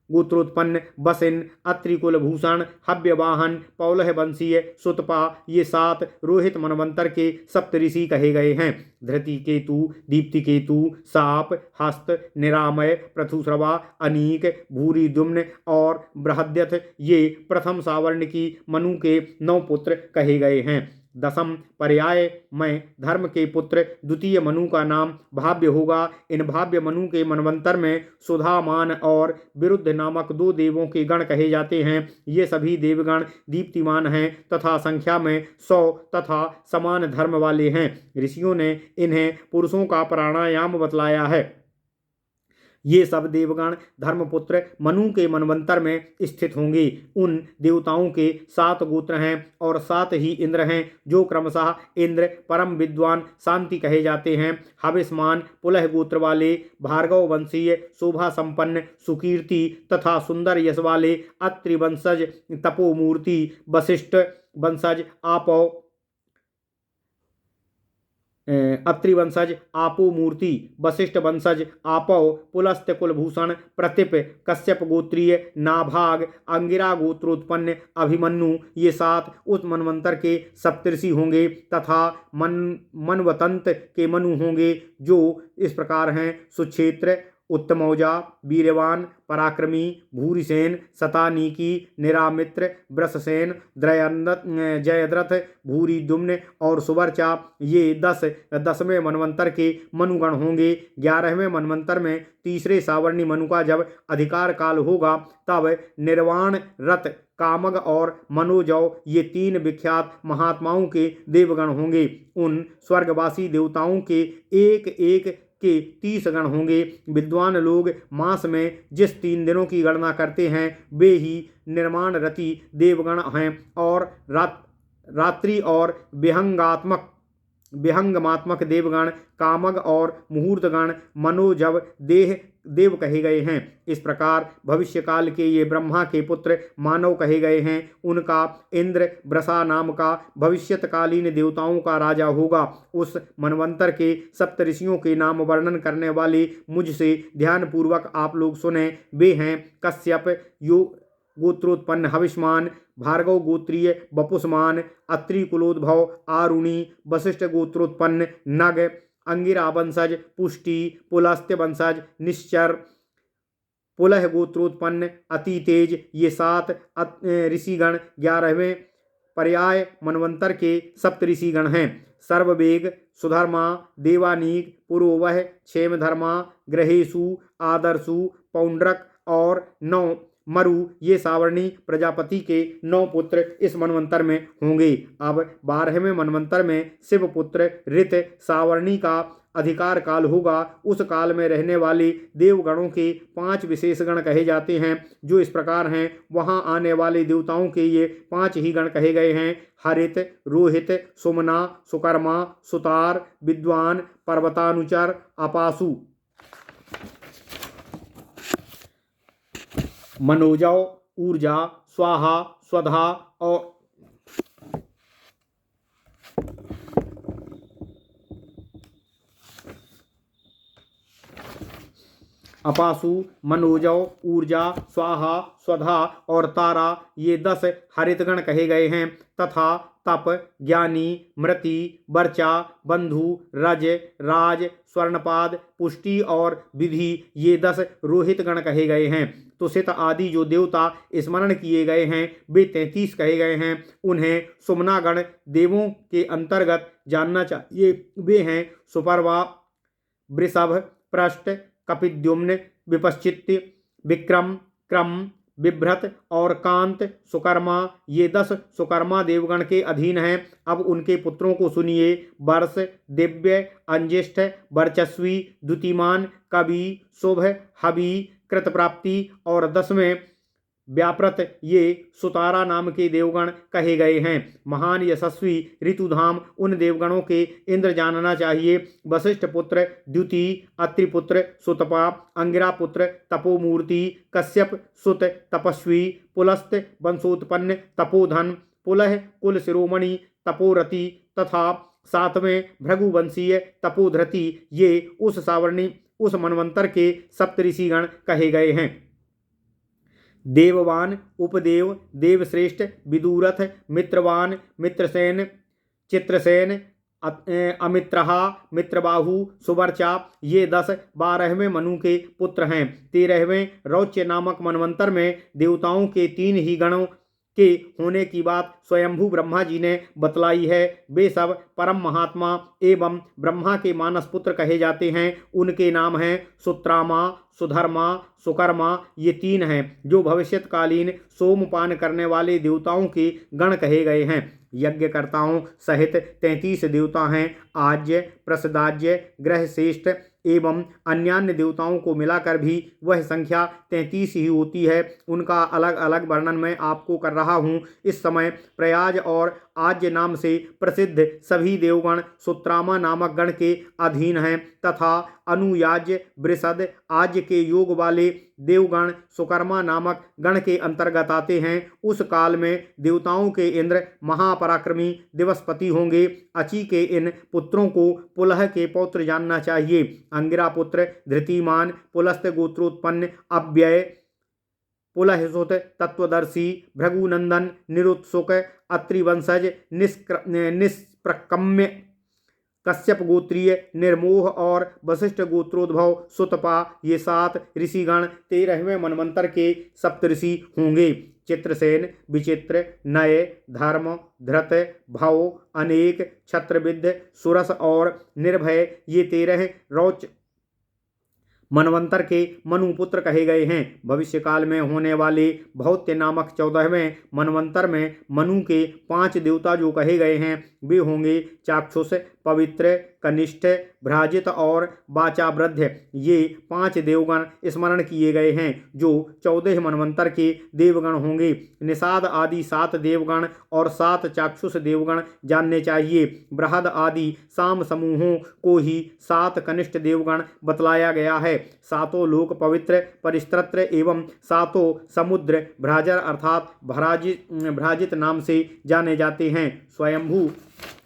गोत्रोत्पन्न बसिन, अत्रि कुलभूषण, हव्यवाहन, पौलह वंशीय सुतपा, ये 7 रोहित मनवंतर के सप्तऋषि कहे गए हैं। धृति केतु, दीप्ति केतु, साप, हस्त, निरामय, पृथुश्रवा, अनीक, भूरिद्युम्न और बृहद्यथ, ये प्रथम सावर्ण की मनु के 9 पुत्र कहे गए हैं। 10म पर्याय में धर्म के पुत्र द्वितीय मनु का नाम भाव्य होगा। इन भाव्य मनु के मनवंतर में सुधामान और विरुद्ध नामक 2 देवों के गण कहे जाते हैं। ये सभी देवगण दीप्तिमान हैं तथा संख्या में 100 तथा समान धर्म वाले हैं। ऋषियों ने इन्हें पुरुषों का प्राणायाम बतलाया है। ये सब देवगण धर्मपुत्र मनु के मनवंतर में स्थित होंगे। उन देवताओं के 7 गोत्र हैं और 7 ही इंद्र हैं, जो क्रमशः इंद्र, परम विद्वान, शांति कहे जाते हैं। हविष्मान पुलह गोत्र वाले, भार्गव वंशीय, शोभा संपन्न, सुकीर्ति तथा सुंदर यश वाले, अत्रि वंशज, तपोमूर्ति, वशिष्ठ वंशज, अत्रि वंशज, आपो मूर्ति, वशिष्ठ वंशज, आपौ, पुलस्त्य कुलभूषण, प्रतीप, कश्यप गोत्रीय, नाभाग, अंगिरा गोत्रोत्पन्न, अभिमन्यु, ये 7 उस मनवंतर के सप्तऋषि होंगे तथा मनवतंत के मनु होंगे, जो इस प्रकार हैं: सुक्षेत्र, उत्तमौजा, वीरवान, पराक्रमी, भूरिसेन, शतानीकी, निरामित्र, वृषसेन, जयद्रथ, भूरिद्युम्न और सुवर्चा, ये 10वें मनवंतर के मनुगण होंगे। 11वें मनवंतर में तीसरे सावर्णी मनु का जब अधिकार काल होगा, तब निर्वाण रथ, कामग और मनोजव, ये 3 विख्यात महात्माओं के देवगण होंगे। उन स्वर्गवासी देवताओं के एक एक के 30 गण होंगे। विद्वान लोग मास में जिस 3 दिनों की गणना करते हैं, वे ही निर्माण रति देवगण हैं और रात्रि और विहंगमात्मक देवगण, कामग और मुहूर्तगण, मनोजव देव कहे गए हैं। इस प्रकार भविष्य काल के ये ब्रह्मा के पुत्र मानव कहे गए हैं। उनका इंद्र वृषा नाम का भविष्यतकालीन देवताओं का राजा होगा। उस मनवंतर के सप्तऋषियों के नाम वर्णन करने वाले मुझसे ध्यानपूर्वक आप लोग सुने। वे हैं कश्यप गोत्रोत्पन्न हविष्मान, भार्गव गोत्रीय वपुष्मान, अत्रि कुलोद्भव आरुणि, वशिष्ठ गोत्रोत्पन्न नग, अंगिरा वंशज पुष्टि, पुलस्त्य वंशज निश्चर, पुलह गोत्रोत्पन्न अतितेज, ये 7 ऋषिगण 11वें पर्याय मनवंतर के सप्तऋषिगण हैं। सर्ववेग, सुधर्मा, देवानीक, पुरोवह, क्षेमधर्मा, ग्रहेशु, आदर्शु, पौंड्रक और 9 मरु, ये सावर्णी प्रजापति के 9 पुत्र इस मनवंतर में होंगे। अब 12वें मनवंतर में शिवपुत्र ऋत सावर्णी का अधिकार काल होगा। उस काल में रहने वाले देवगणों के 5 विशेष गण कहे जाते हैं, जो इस प्रकार हैं। वहां आने वाले देवताओं के ये 5 ही गण कहे गए हैं: हरित, रोहित, सुमना, सुकर्मा, सुतार, विद्वान, पर्वतानुचर, अपासु, मनोजव, ऊर्जा, स्वाहा, स्वधा और अपासु, मनोजव, ऊर्जा, स्वाहा, स्वधा और तारा, ये 10 हरितगण कहे गए हैं तथा तप, ज्ञानी, मृति, वर्चा, बंधु, रज, राज, स्वर्णपाद, पुष्टि और विधि, ये 10 रोहित गण कहे गए हैं। तुषित आदि जो देवता स्मरण किए गए हैं, वे 33 कहे गए हैं। उन्हें सुमनागण देवों के अंतर्गत जानना चाहिए। वे हैं सुपर्वा, वृषभ, पृष्ठ, कपिद्युम्न, विपश्चित्य, विक्रम, क्रम, बिभ्रत और कांत, सुकर्मा, ये 10 सुकर्मा देवगण के अधीन हैं। अब उनके पुत्रों को सुनिए: वर्ष, दिव्य, अंजिष्ठ, वर्चस्वी, द्युतिमान, कवि, शुभ, हवि, कृतप्राप्ति और 10वें व्याप्रत ये सुतारा नाम के देवगण कहे गए हैं। महान यशस्वी ऋतुधाम उन देवगणों के इंद्र जानना चाहिए। वशिष्ठ पुत्र द्युति, अत्रि पुत्र सुतपा, अंगिरा पुत्र तपोमूर्ति, कश्यप सुत तपस्वी, पुलस्त वंशोत्पन्न तपोधन, पुलह कुल शिरोमणि तपोरति तथा सातवें भृगुवंशीय तपोधृति, ये उस मनवंतर के सप्तऋषिगण कहे गए हैं। देववान, उपदेव, देवश्रेष्ठ, विदुरथ, मित्रवान, मित्रसेन, चित्रसेन, अमित्रहा, मित्रबाहु, सुवर्चा, ये 10-12वें मनु के पुत्र हैं। 13वें रौच्य नामक मनवंतर में देवताओं के 3 ही गणों के होने की बात स्वयंभू ब्रह्मा जी ने बतलाई है। वे सब परम महात्मा एवं ब्रह्मा के मानस पुत्र कहे जाते हैं। उनके नाम हैं सुत्रामा, सुधर्मा, सुकर्मा, ये 3 हैं जो भविष्यत्कालीन सोमपान करने वाले देवताओं के गण कहे गए हैं। यज्ञकर्ताओं सहित 33 देवता हैं। आज्य, प्रसदाज्य, ग्रहश्रेष्ठ एवं अन्यान्य देवताओं को मिलाकर भी वह संख्या 33 ही होती है। उनका अलग अलग वर्णन मैं आपको कर रहा हूँ। इस समय प्रयाज और आज्य नाम से प्रसिद्ध सभी देवगण सुत्रामा नामक गण के अधीन हैं तथा अनुयाज्य, वृषद, आज्य के योग वाले देवगण सुकर्मा नामक गण के अंतर्गत आते हैं। उस काल में देवताओं के इंद्र महापराक्रमी दिवसपति होंगे। अचि के इन पुत्रों को पुलह के पौत्र जानना चाहिए। अंगिरा पुत्र धृतिमान, पुलस्त गोत्रोत्पन्न अव्यय, पुलहसुत तत्वदर्शी, भृगुनंदन, निरुत्सुक, अत्रिवंशज, निष्प्रकम्य, कश्यप गोत्रीय, निर्मोह और वशिष्ठ गोत्रोद्भव सुतपा, ये 7 ऋषिगण 13वें मनवंतर के सप्तऋषि होंगे। चित्रसेन, विचित्र, नय, धर्म, धृत, भव, अनेक, छत्रविद्ध, सुरस और निर्भय, ये 13 रौच मनवंतर के मनुपुत्र कहे गए हैं। भविष्य काल में होने वाले भौत्य नामक 14वें मनवंतर में मनु के 5 देवता जो कहे गए हैं वे होंगे चाक्षुष, पवित्र, कनिष्ठ, भ्राजित और वाचावृद्ध। ये 5 देवगण स्मरण किए गए हैं जो 14 मनवंतर के देवगण होंगे। निषाद आदि 7 देवगण और 7 चाक्षुष देवगण जानने चाहिए। बृहद आदि साम समूहों को ही 7 कनिष्ठ देवगण बतलाया गया है। 7 लोक पवित्र, परिस्त्रत्र एवं 7 समुद्र भ्राजर अर्थात भ्राजित नाम से जाने जाते हैं। स्वयंभू,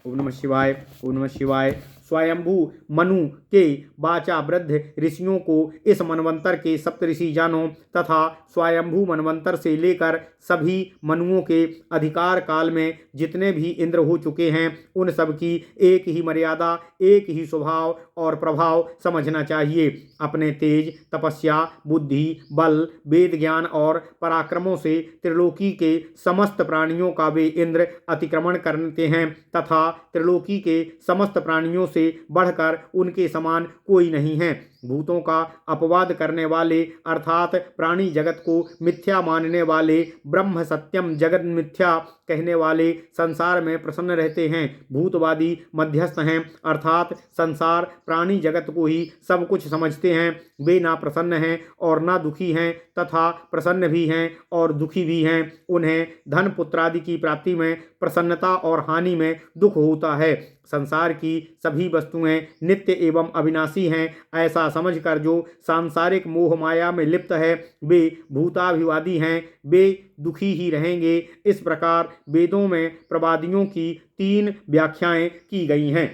ओम नमः शिवाय, ओम नमः शिवाय। स्वयंभू मनु के वाचा वृद्ध ऋषियों को इस मनवंतर के सप्तऋषि जानो तथा स्वयंभू मनवंतर से लेकर सभी मनुओं के अधिकार काल में जितने भी इंद्र हो चुके हैं उन सब की एक ही मर्यादा, एक ही स्वभाव और प्रभाव समझना चाहिए। अपने तेज, तपस्या, बुद्धि, बल, वेद ज्ञान और पराक्रमों से त्रिलोकी के समस्त प्राणियों का वे इंद्र अतिक्रमण करते हैं तथा त्रिलोकी के समस्त प्राणियों से बढ़कर उनके समान कोई नहीं है। भूतों का अपवाद करने वाले अर्थात प्राणी जगत को मिथ्या मानने वाले, ब्रह्म सत्यम जगत मिथ्या कहने वाले संसार में प्रसन्न रहते हैं। भूतवादी मध्यस्थ हैं अर्थात संसार प्राणी जगत को ही सब कुछ समझते हैं। वे ना प्रसन्न हैं और ना दुखी हैं तथा प्रसन्न भी हैं और दुखी भी हैं। उन्हें धन पुत्रादि की प्राप्ति में प्रसन्नता और हानि में दुख होता है। संसार की सभी वस्तुएं नित्य एवं अविनाशी हैं ऐसा समझकर जो सांसारिक मोह माया में लिप्त है वे भूताभिवादी हैं, वे दुखी ही रहेंगे। इस प्रकार वेदों में प्रवादियों की 3 व्याख्याएं की गई हैं।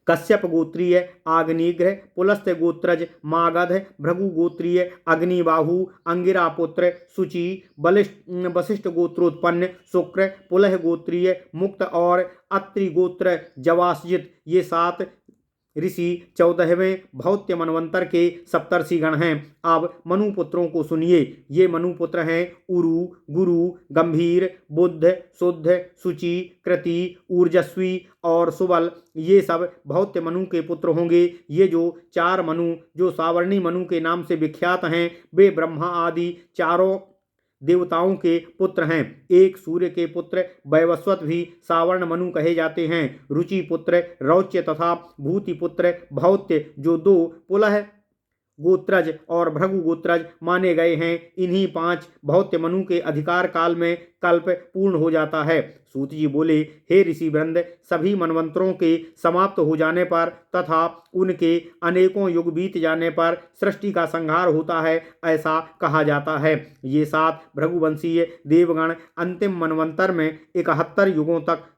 कश्यप गोत्रीय आग्निग्रह, पुलस्त गोत्रज मागध, भृगु गोत्रीय अग्निबाहु, अंगिरा पुत्र शुचि, वशिष्ठ गोत्रोत्पन्न शुक्र, पुलह गोत्रीय मुक्त और अत्रि गोत्र जवासजित, ये 7 ऋषि 14वें भौत्य मनवंतर के सप्तर्षिगण हैं। अब मनुपुत्रों को सुनिए। ये मनुपुत्र हैं उरु, गुरु, गंभीर, बुद्ध, शुद्ध, शुचि, कृति, ऊर्जस्वी और सुबल। ये सब भौत्य मनु के पुत्र होंगे। ये जो 4 मनु जो सावर्णी मनु के नाम से विख्यात हैं वे ब्रह्मा आदि चारों देवताओं के पुत्र हैं। एक सूर्य के पुत्र वैवस्वत भी सावर्ण मनु कहे जाते हैं। रुचि पुत्र रौच्य तथा भूति पुत्र भौत्य जो 2 पुलह गोत्रज और भृगु गोत्रज माने गए हैं। इन्हीं 5 भौत्य मनु के अधिकार काल में कल्प पूर्ण हो जाता है। सूत जी बोले, हे ऋषि वृंद, सभी मनवंतरों के समाप्त हो जाने पर तथा उनके अनेकों युग बीत जाने पर सृष्टि का संहार होता है, ऐसा कहा जाता है। ये 7 भृगुवंशीय देवगण अंतिम मनवंतर में 71 युगों तक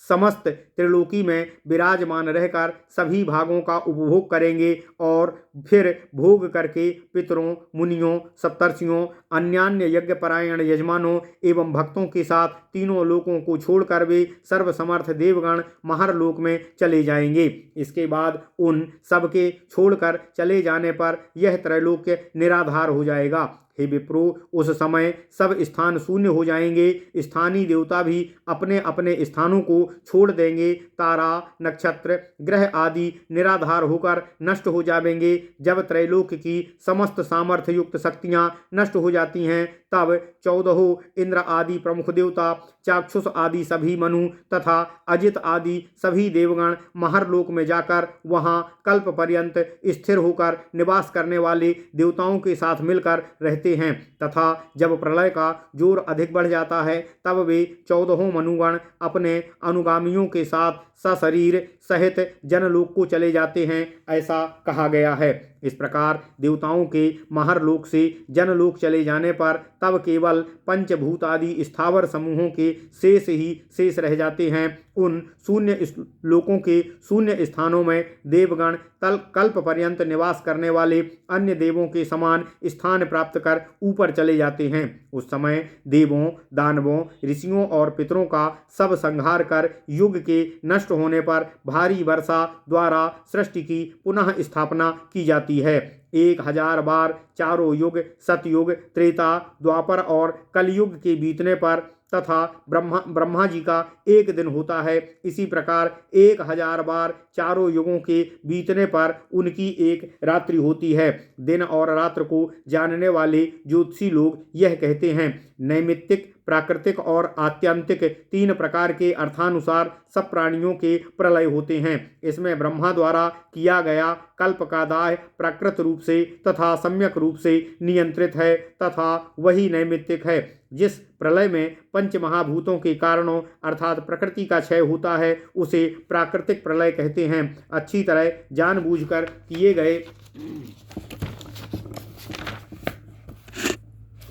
समस्त त्रिलोकी में विराजमान रहकर सभी भागों का उपभोग करेंगे और फिर भोग करके पितरों, मुनियों, सप्तर्षियों, अन्यान्य यज्ञपरायण यजमानों एवं भक्तों के साथ तीनों लोकों को छोड़कर वे सर्वसमर्थ देवगण महरलोक में चले जाएंगे। इसके बाद उन सबके छोड़कर चले जाने पर यह त्रैलोक्य निराधार हो जाएगा। हे विप्रो, उस समय सब स्थान शून्य हो जाएंगे। स्थानीय देवता भी अपने अपने स्थानों को छोड़ देंगे। तारा, नक्षत्र, ग्रह आदि निराधार होकर नष्ट हो जाएंगे। जब त्रैलोक की समस्त सामर्थ्य युक्त शक्तियां नष्ट हो जाती हैं, तब 14 इंद्र आदि प्रमुख देवता, चाक्षुष आदि सभी मनु तथा अजित आदि सभी देवगण महरलोक में जाकर वहां कल्प पर्यंत स्थिर होकर निवास करने वाले देवताओं के साथ मिलकर रहते हैं। तथा जब प्रलय का जोर अधिक बढ़ जाता है, तब वे 14 मनुगण अपने अनुगामियों के साथ सशरीर सहित जनलोक को चले जाते हैं, ऐसा कहा गया है। इस प्रकार देवताओं के महरलोक से जनलोक चले जाने पर तब केवल पंचभूत आदि स्थावर समूहों के शेष ही शेष रह जाते हैं। उन शून्य लोकों के शून्य स्थानों में देवगण कल्प पर्यंत निवास करने वाले अन्य देवों के समान स्थान प्राप्त कर ऊपर चले जाते हैं। उस समय देवों, दानवों, ऋषियों और पितरों का सब संहार कर युग के नष्ट होने पर भारी वर्षा द्वारा सृष्टि की पुनः स्थापना की जाती है। 1000 बार चारों युग सतयुग, त्रेता, द्वापर और कलयुग के बीतने पर तथा ब्रह्मा जी का एक दिन होता है। इसी प्रकार 1000 बार चारों युगों के बीतने पर उनकी एक रात्रि होती है। दिन और रात्र को जानने वाले ज्योतिषी लोग यह कहते हैं, नैमित्तिक, प्राकृतिक और आत्यंतिक 3 प्रकार के अर्थानुसार सब प्राणियों के प्रलय होते हैं। इसमें ब्रह्मा द्वारा किया गया कल्प का दाह प्राकृत रूप से तथा सम्यक रूप से नियंत्रित है तथा वही नैमित्तिक है। जिस प्रलय में पंच महाभूतों के कारणों अर्थात प्रकृति का क्षय होता है, उसे प्राकृतिक प्रलय कहते हैं। अच्छी तरह जानबूझकर किए गए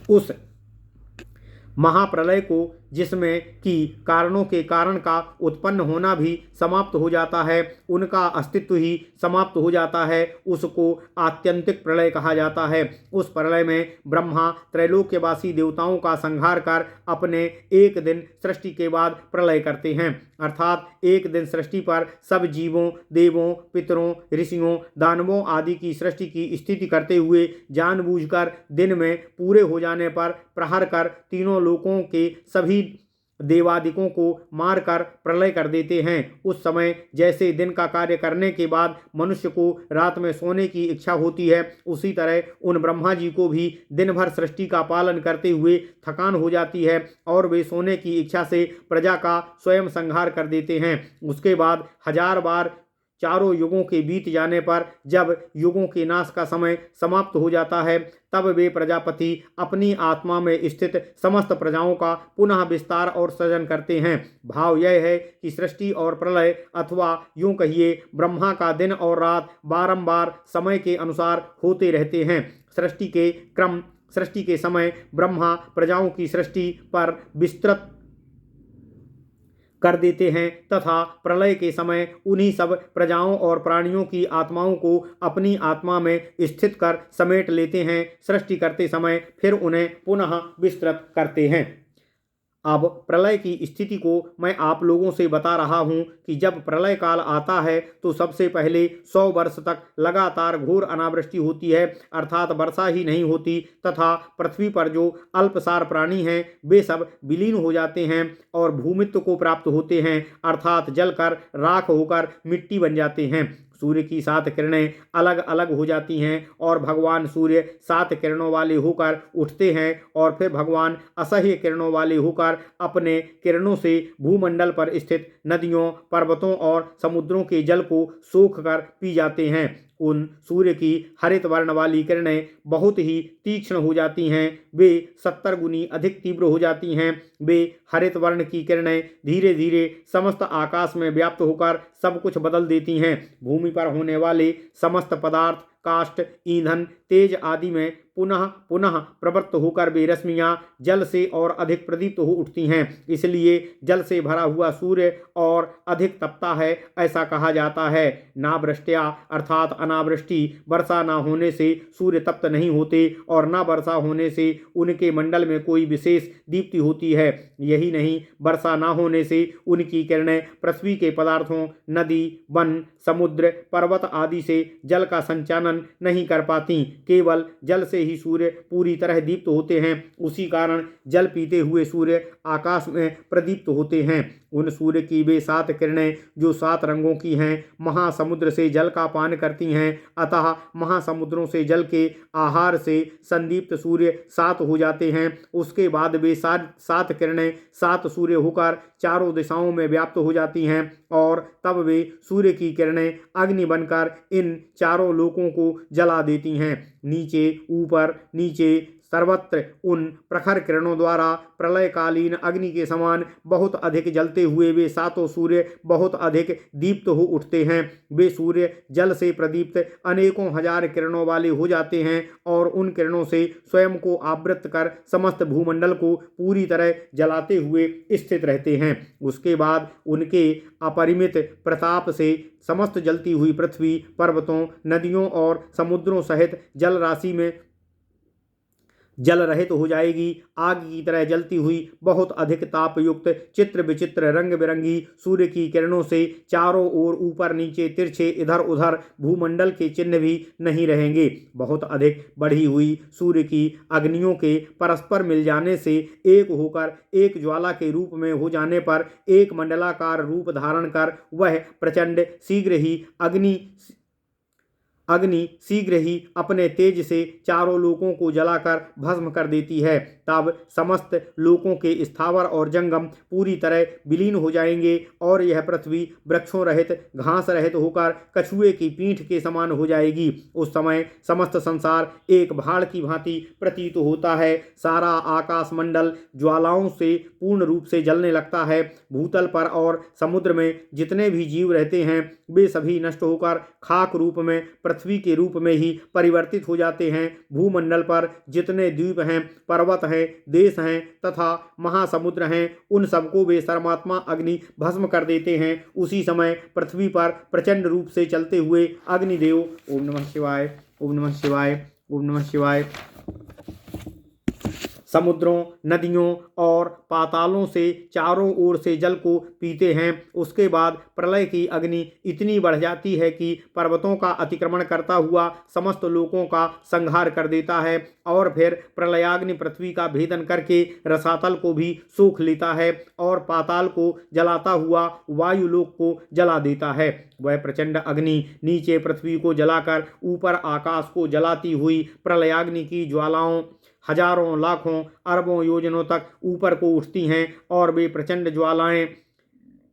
उस महाप्रलय को, जिसमें कि कारणों के कारण का उत्पन्न होना भी समाप्त हो जाता है, उनका अस्तित्व ही समाप्त हो जाता है, उसको आत्यंतिक प्रलय कहा जाता है। उस प्रलय में ब्रह्मा त्रैलोक्यवासी देवताओं का संहार कर अपने एक दिन सृष्टि के बाद प्रलय करते हैं। अर्थात एक दिन सृष्टि पर सब जीवों, देवों, पितरों, ऋषियों, दानवों आदि की सृष्टि की स्थिति करते हुए जानबूझकर दिन में पूरे हो जाने पर प्रहर कर तीनों लोकों के सभी देवादिकों को मारकर प्रलय कर देते हैं। उस समय जैसे दिन का कार्य करने के बाद मनुष्य को रात में सोने की इच्छा होती है, उसी तरह उन ब्रह्मा जी को भी दिन भर सृष्टि का पालन करते हुए थकान हो जाती है और वे सोने की इच्छा से प्रजा का स्वयं संहार कर देते हैं। उसके बाद 1000 बार चारों युगों के बीत जाने पर जब युगों के नाश का समय समाप्त हो जाता है, तब वे प्रजापति अपनी आत्मा में स्थित समस्त प्रजाओं का पुनः विस्तार और सृजन करते हैं। भाव यह है कि सृष्टि और प्रलय अथवा यूं कहिए ब्रह्मा का दिन और रात बारंबार समय के अनुसार होते रहते हैं। सृष्टि के समय ब्रह्मा प्रजाओं की सृष्टि पर विस्तृत कर देते हैं तथा प्रलय के समय उन्हीं सब प्रजाओं और प्राणियों की आत्माओं को अपनी आत्मा में स्थित कर समेट लेते हैं। सृष्टि करते समय फिर उन्हें पुनः विस्तृत करते हैं। अब प्रलय की स्थिति को मैं आप लोगों से बता रहा हूँ कि जब प्रलय काल आता है तो सबसे पहले 100 वर्ष तक लगातार घोर अनावृष्टि होती है, अर्थात वर्षा ही नहीं होती तथा पृथ्वी पर जो अल्पसार प्राणी हैं वे सब विलीन हो जाते हैं और भूमित्व को प्राप्त होते हैं, अर्थात जलकर राख होकर मिट्टी बन जाते हैं। सूर्य की 7 किरणें अलग अलग हो जाती हैं और भगवान सूर्य 7 किरणों वाले होकर उठते हैं और फिर भगवान असह्य किरणों वाले होकर अपने किरणों से भूमंडल पर स्थित नदियों, पर्वतों और समुद्रों के जल को सोख कर पी जाते हैं। उन सूर्य की हरित वर्ण वाली किरणें बहुत ही तीक्ष्ण हो जाती हैं। वे 70 गुनी अधिक तीव्र हो जाती हैं। वे हरित वर्ण की किरणें धीरे धीरे समस्त आकाश में व्याप्त होकर सब कुछ बदल देती हैं। भूमि पर होने वाले समस्त पदार्थ, काष्ठ, ईंधन, तेज आदि में पुनः पुनः प्रवृत्त होकर वे रश्मियाँ जल से और अधिक प्रदीप्त हो उठती हैं। इसलिए जल से भरा हुआ सूर्य और अधिक तपता है, ऐसा कहा जाता है। नावृष्ट्या अर्थात अनावृष्टि, वर्षा न होने से सूर्य तप्त नहीं होते और न वर्षा होने से उनके मंडल में कोई विशेष दीप्ति होती है। यही नहीं, वर्षा न होने से उनकी किरणें पृथ्वी के पदार्थों, नदी, वन, समुद्र, पर्वत आदि से जल का संचालन नहीं कर पाती। केवल जल से ही सूर्य पूरी तरह दीप्त होते हैं। उसी कारण जल पीते हुए सूर्य आकाश में प्रदीप्त होते हैं। उन सूर्य की वे 7 किरणें जो 7 रंगों की हैं, महासमुद्र से जल का पान करती हैं। अतः महासमुद्रों से जल के आहार से संदीप्त सूर्य 7 हो जाते हैं। उसके बाद वे 7 किरणें 7 सूर्य होकर चारों दिशाओं में व्याप्त हो जाती हैं और तब वे सूर्य की किरणें अग्नि बनकर इन चारों लोकों को जला देती हैं। नीचे, ऊपर, नीचे सर्वत्र उन प्रखर किरणों द्वारा प्रलयकालीन अग्नि के समान बहुत अधिक जलते हुए वे 7 सूर्य बहुत अधिक दीप्त हो उठते हैं। वे सूर्य जल से प्रदीप्त अनेकों हजार किरणों वाले हो जाते हैं और उन किरणों से स्वयं को आवृत कर समस्त भूमंडल को पूरी तरह जलाते हुए स्थित रहते हैं। उसके बाद उनके अपरिमित प्रताप से समस्त जलती हुई पृथ्वी, पर्वतों, नदियों और समुद्रों सहित जल राशि में जल रहित हो जाएगी। आग की तरह जलती हुई बहुत अधिक तापयुक्त चित्र विचित्र रंग बिरंगी सूर्य की किरणों से चारों ओर ऊपर नीचे तिरछे इधर उधर भूमंडल के चिन्ह भी नहीं रहेंगे। बहुत अधिक बढ़ी हुई सूर्य की अग्नियों के परस्पर मिल जाने से एक होकर एक ज्वाला के रूप में हो जाने पर एक मंडलाकार रूप धारण कर वह प्रचंड अग्नि शीघ्र ही अपने तेज से चारों लोकों को जलाकर भस्म कर देती है। तब समस्त लोकों के स्थावर और जंगम पूरी तरह विलीन हो जाएंगे और यह पृथ्वी वृक्षों रहित, घास रहित होकर कछुए की पीठ के समान हो जाएगी। उस समय समस्त संसार एक भाड़ की भांति प्रतीत होता है। सारा आकाश मंडल ज्वालाओं से पूर्ण रूप से जलने लगता है। भूतल पर और समुद्र में जितने भी जीव रहते हैं वे सभी नष्ट होकर खाक रूप में पृथ्वी के रूप में ही परिवर्तित हो जाते हैं। भूमंडल पर जितने द्वीप हैं, पर्वत हैं, देश हैं तथा महासमुद्र हैं, उन सबको वे सर्वात्मा अग्नि भस्म कर देते हैं। उसी समय पृथ्वी पर प्रचंड रूप से चलते हुए अग्निदेव ओम नमः शिवाय, ओम नमः शिवाय, ओम नमः शिवाय समुद्रों, नदियों और पातालों से चारों ओर से जल को पीते हैं। उसके बाद प्रलय की अग्नि इतनी बढ़ जाती है कि पर्वतों का अतिक्रमण करता हुआ समस्त लोकों का संहार कर देता है और फिर प्रलयाग्नि पृथ्वी का भेदन करके रसातल को भी सोख लेता है और पाताल को जलाता हुआ वायुलोक को जला देता है। वह प्रचंड अग्नि नीचे पृथ्वी को जलाकर ऊपर आकाश को जलाती हुई प्रलयाग्नि की ज्वालाओं हजारों, लाखों, अरबों योजनों तक ऊपर को उठती हैं और वे प्रचंड ज्वालाएं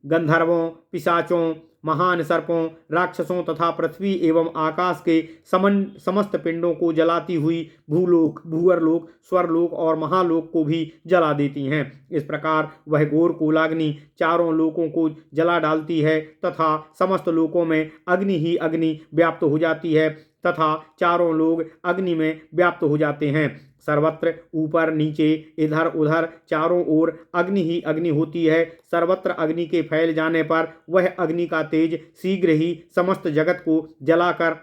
गंधर्वों, पिशाचों, महान सर्पों, राक्षसों तथा पृथ्वी एवं आकाश के समस्त पिंडों को जलाती हुई भूलोक, भूअरलोक, स्वरलोक और महालोक को भी जला देती हैं। इस प्रकार वह घोर कोलाग्नि चारों लोकों को जला डालती है तथा समस्त लोकों में अग्नि ही अग्नि व्याप्त हो जाती है तथा चारों लोग अग्नि में व्याप्त हो जाते हैं। सर्वत्र ऊपर नीचे इधर उधर चारों ओर अग्नि ही अग्नि होती है। सर्वत्र अग्नि के फैल जाने पर वह अग्नि का तेज शीघ्र ही समस्त जगत को जलाकर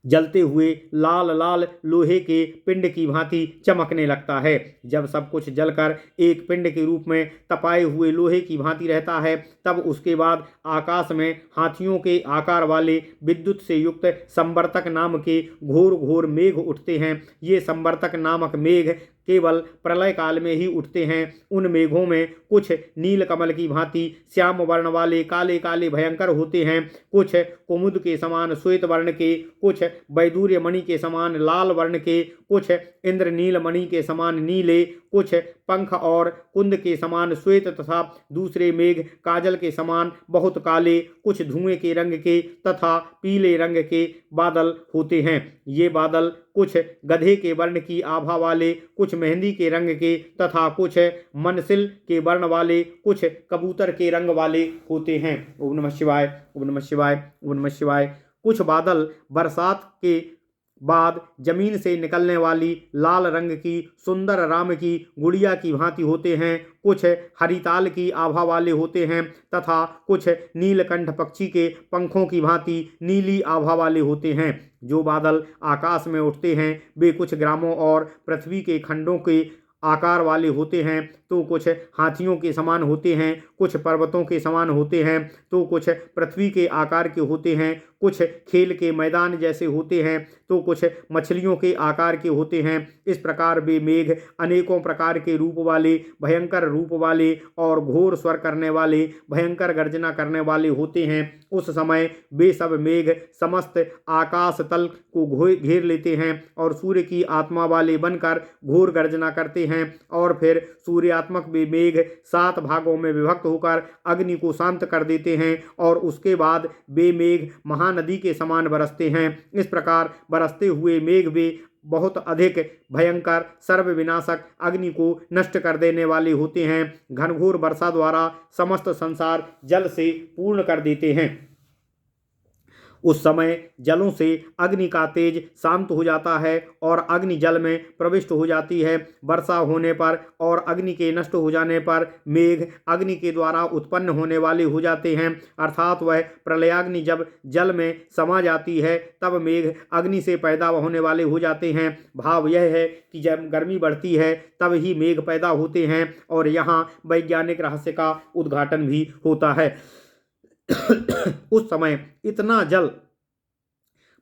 जलते हुए लाल लाल लोहे के पिंड की भांति चमकने लगता है। जब सब कुछ जलकर एक पिंड के रूप में तपाए हुए लोहे की भांति रहता है तब उसके बाद आकाश में हाथियों के आकार वाले विद्युत से युक्त संवर्तक नाम के घोर घोर मेघ उठते हैं। ये संवर्तक नामक मेघ केवल प्रलय काल में ही उठते हैं। उन मेघों में कुछ नील कमल की भांति श्याम वर्ण वाले काले काले भयंकर होते हैं, कुछ कुमुद के समान श्वेत वर्ण के, कुछ वैदूर्य मणि के समान लाल वर्ण के, कुछ इंद्रनील मणि के समान नीले, कुछ पंख और कुंद के समान श्वेत तथा दूसरे मेघ काजल के समान बहुत काले, कुछ धुएं के रंग के तथा पीले रंग के बादल होते हैं। ये बादल कुछ गधे के वर्ण की आभा वाले, कुछ मेहंदी के रंग के तथा कुछ मनसिल के वर्ण वाले, कुछ कबूतर के रंग वाले होते हैं। ओम नमः शिवाय, ओम नमः शिवाय, ओम नमः शिवाय। कुछ बादल बरसात के बाद जमीन से निकलने वाली लाल रंग की सुंदर राम की गुड़िया की भांति होते हैं, कुछ हरिताल की आभा वाले होते हैं तथा कुछ नीलकंठ पक्षी के पंखों की भांति नीली आभा वाले होते हैं। जो बादल आकाश में उठते हैं वे कुछ ग्रामों और पृथ्वी के खंडों के आकार वाले होते हैं, तो कुछ हाथियों के समान होते हैं, कुछ पर्वतों के समान होते हैं, तो कुछ पृथ्वी के आकार के होते हैं, कुछ खेल के मैदान जैसे होते हैं, तो कुछ मछलियों के आकार के होते हैं। इस प्रकार वे मेघ अनेकों प्रकार के रूप वाले, भयंकर रूप वाले और घोर स्वर करने वाले, भयंकर गर्जना करने वाले होते हैं। उस समय वे सब मेघ समस्त आकाश तल को घेर लेते हैं और सूर्य की आत्मा वाले बनकर घोर गर्जना करते हैं और फिर सूर्यात्मक वे मेघ 7 भागों में विभक्त होकर अग्नि को शांत कर देते हैं और उसके बाद वे मेघ महानदी के समान बरसते हैं। इस प्रकार बरसते हुए मेघ वे बहुत अधिक भयंकर सर्वविनाशक अग्नि को नष्ट कर देने वाले होते हैं। घनघोर वर्षा द्वारा समस्त संसार जल से पूर्ण कर देते हैं। उस समय जलों से अग्नि का तेज शांत हो जाता है और अग्नि जल में प्रविष्ट हो जाती है। वर्षा होने पर और अग्नि के नष्ट हो जाने पर मेघ अग्नि के द्वारा उत्पन्न होने वाले हो जाते हैं, अर्थात वह प्रलयाग्नि जब जल में समा जाती है तब मेघ अग्नि से पैदा होने वाले हो जाते हैं। भाव यह है कि जब गर्मी बढ़ती है तब ही मेघ पैदा होते हैं और यहाँ वैज्ञानिक रहस्य का उद्घाटन भी होता है। उस समय इतना जल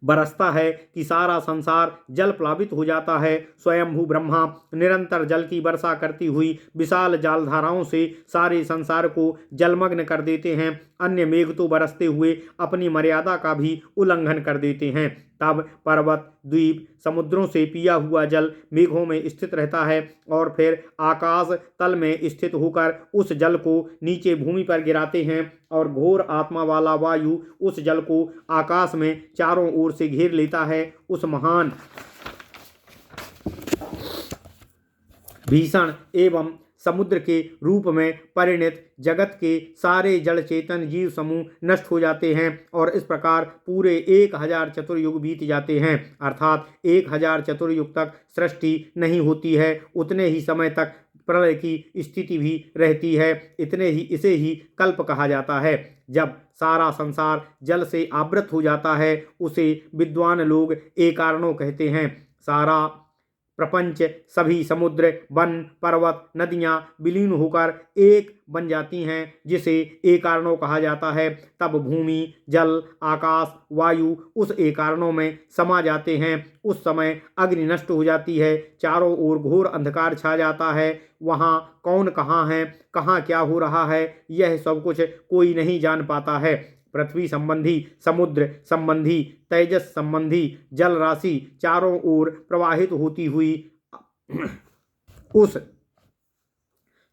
बरसता है कि सारा संसार जल प्लावित हो जाता है। स्वयंभू ब्रह्मा निरंतर जल की वर्षा करती हुई विशाल जलधाराओं से सारे संसार को जलमग्न कर देते हैं। अन्य मेघ तो बरसते हुए अपनी मर्यादा का भी उल्लंघन कर देते हैं। तब पर्वत, द्वीप, समुद्रों से पिया हुआ जल मेघों में स्थित रहता है और फिर आकाश तल में स्थित होकर उस जल को नीचे भूमि पर गिराते हैं और घोर आत्मा वाला वायु उस जल को आकाश में चारों ओर से घेर लेता है। उस महान भीषण एवं समुद्र के रूप में परिणत जगत के सारे जड़ चेतन जीव समूह नष्ट हो जाते हैं और इस प्रकार पूरे 1000 चतुर्युग बीत जाते हैं, अर्थात 1000 चतुर्युग तक सृष्टि नहीं होती है। उतने ही समय तक प्रलय की स्थिति भी रहती है। इसे ही कल्प कहा जाता है। जब सारा संसार जल से आवृत हो जाता है उसे विद्वान लोग एकारणों कहते हैं। सारा प्रपंच, सभी समुद्र, वन, पर्वत, नदियां विलीन होकर एक बन जाती हैं जिसे एकारणों कहा जाता है। तब भूमि, जल, आकाश, वायु उस एकारणों में समा जाते हैं। उस समय अग्नि नष्ट हो जाती है, चारों ओर घोर अंधकार छा जाता है। वहाँ कौन कहाँ है, कहाँ क्या हो रहा है, यह सब कुछ कोई नहीं जान पाता है। पृथ्वी संबंधी, समुद्र संबंधी, तेजस संबंधी जल राशि चारों ओर प्रवाहित होती हुई उस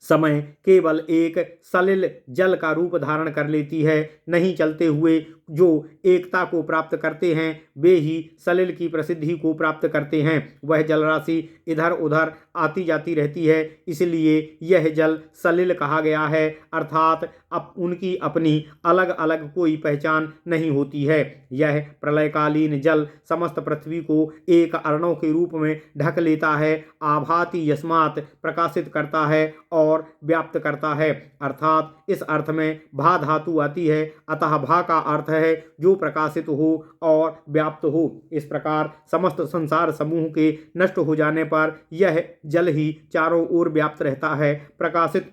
समय केवल एक सलिल जल का रूप धारण कर लेती है। नहीं चलते हुए जो एकता को प्राप्त करते हैं वे ही सलिल की प्रसिद्धि को प्राप्त करते हैं। वह जल राशि इधर उधर आती जाती रहती है, इसलिए यह जल सलिल कहा गया है, अर्थात अब उनकी अपनी अलग अलग कोई पहचान नहीं होती है। यह प्रलयकालीन जल समस्त पृथ्वी को एक अर्णव के रूप में ढक लेता है, आभाति यस्मात् प्रकाशित करता है और व्याप्त करता है, अर्थात इस अर्थ में भा धातु आती है, अतः भा का अर्थ है जो प्रकाशित हो और व्याप्त हो। इस प्रकार समस्त संसार समूह के नष्ट हो जाने पर यह जल ही चारों ओर व्याप्त रहता है, प्रकाशित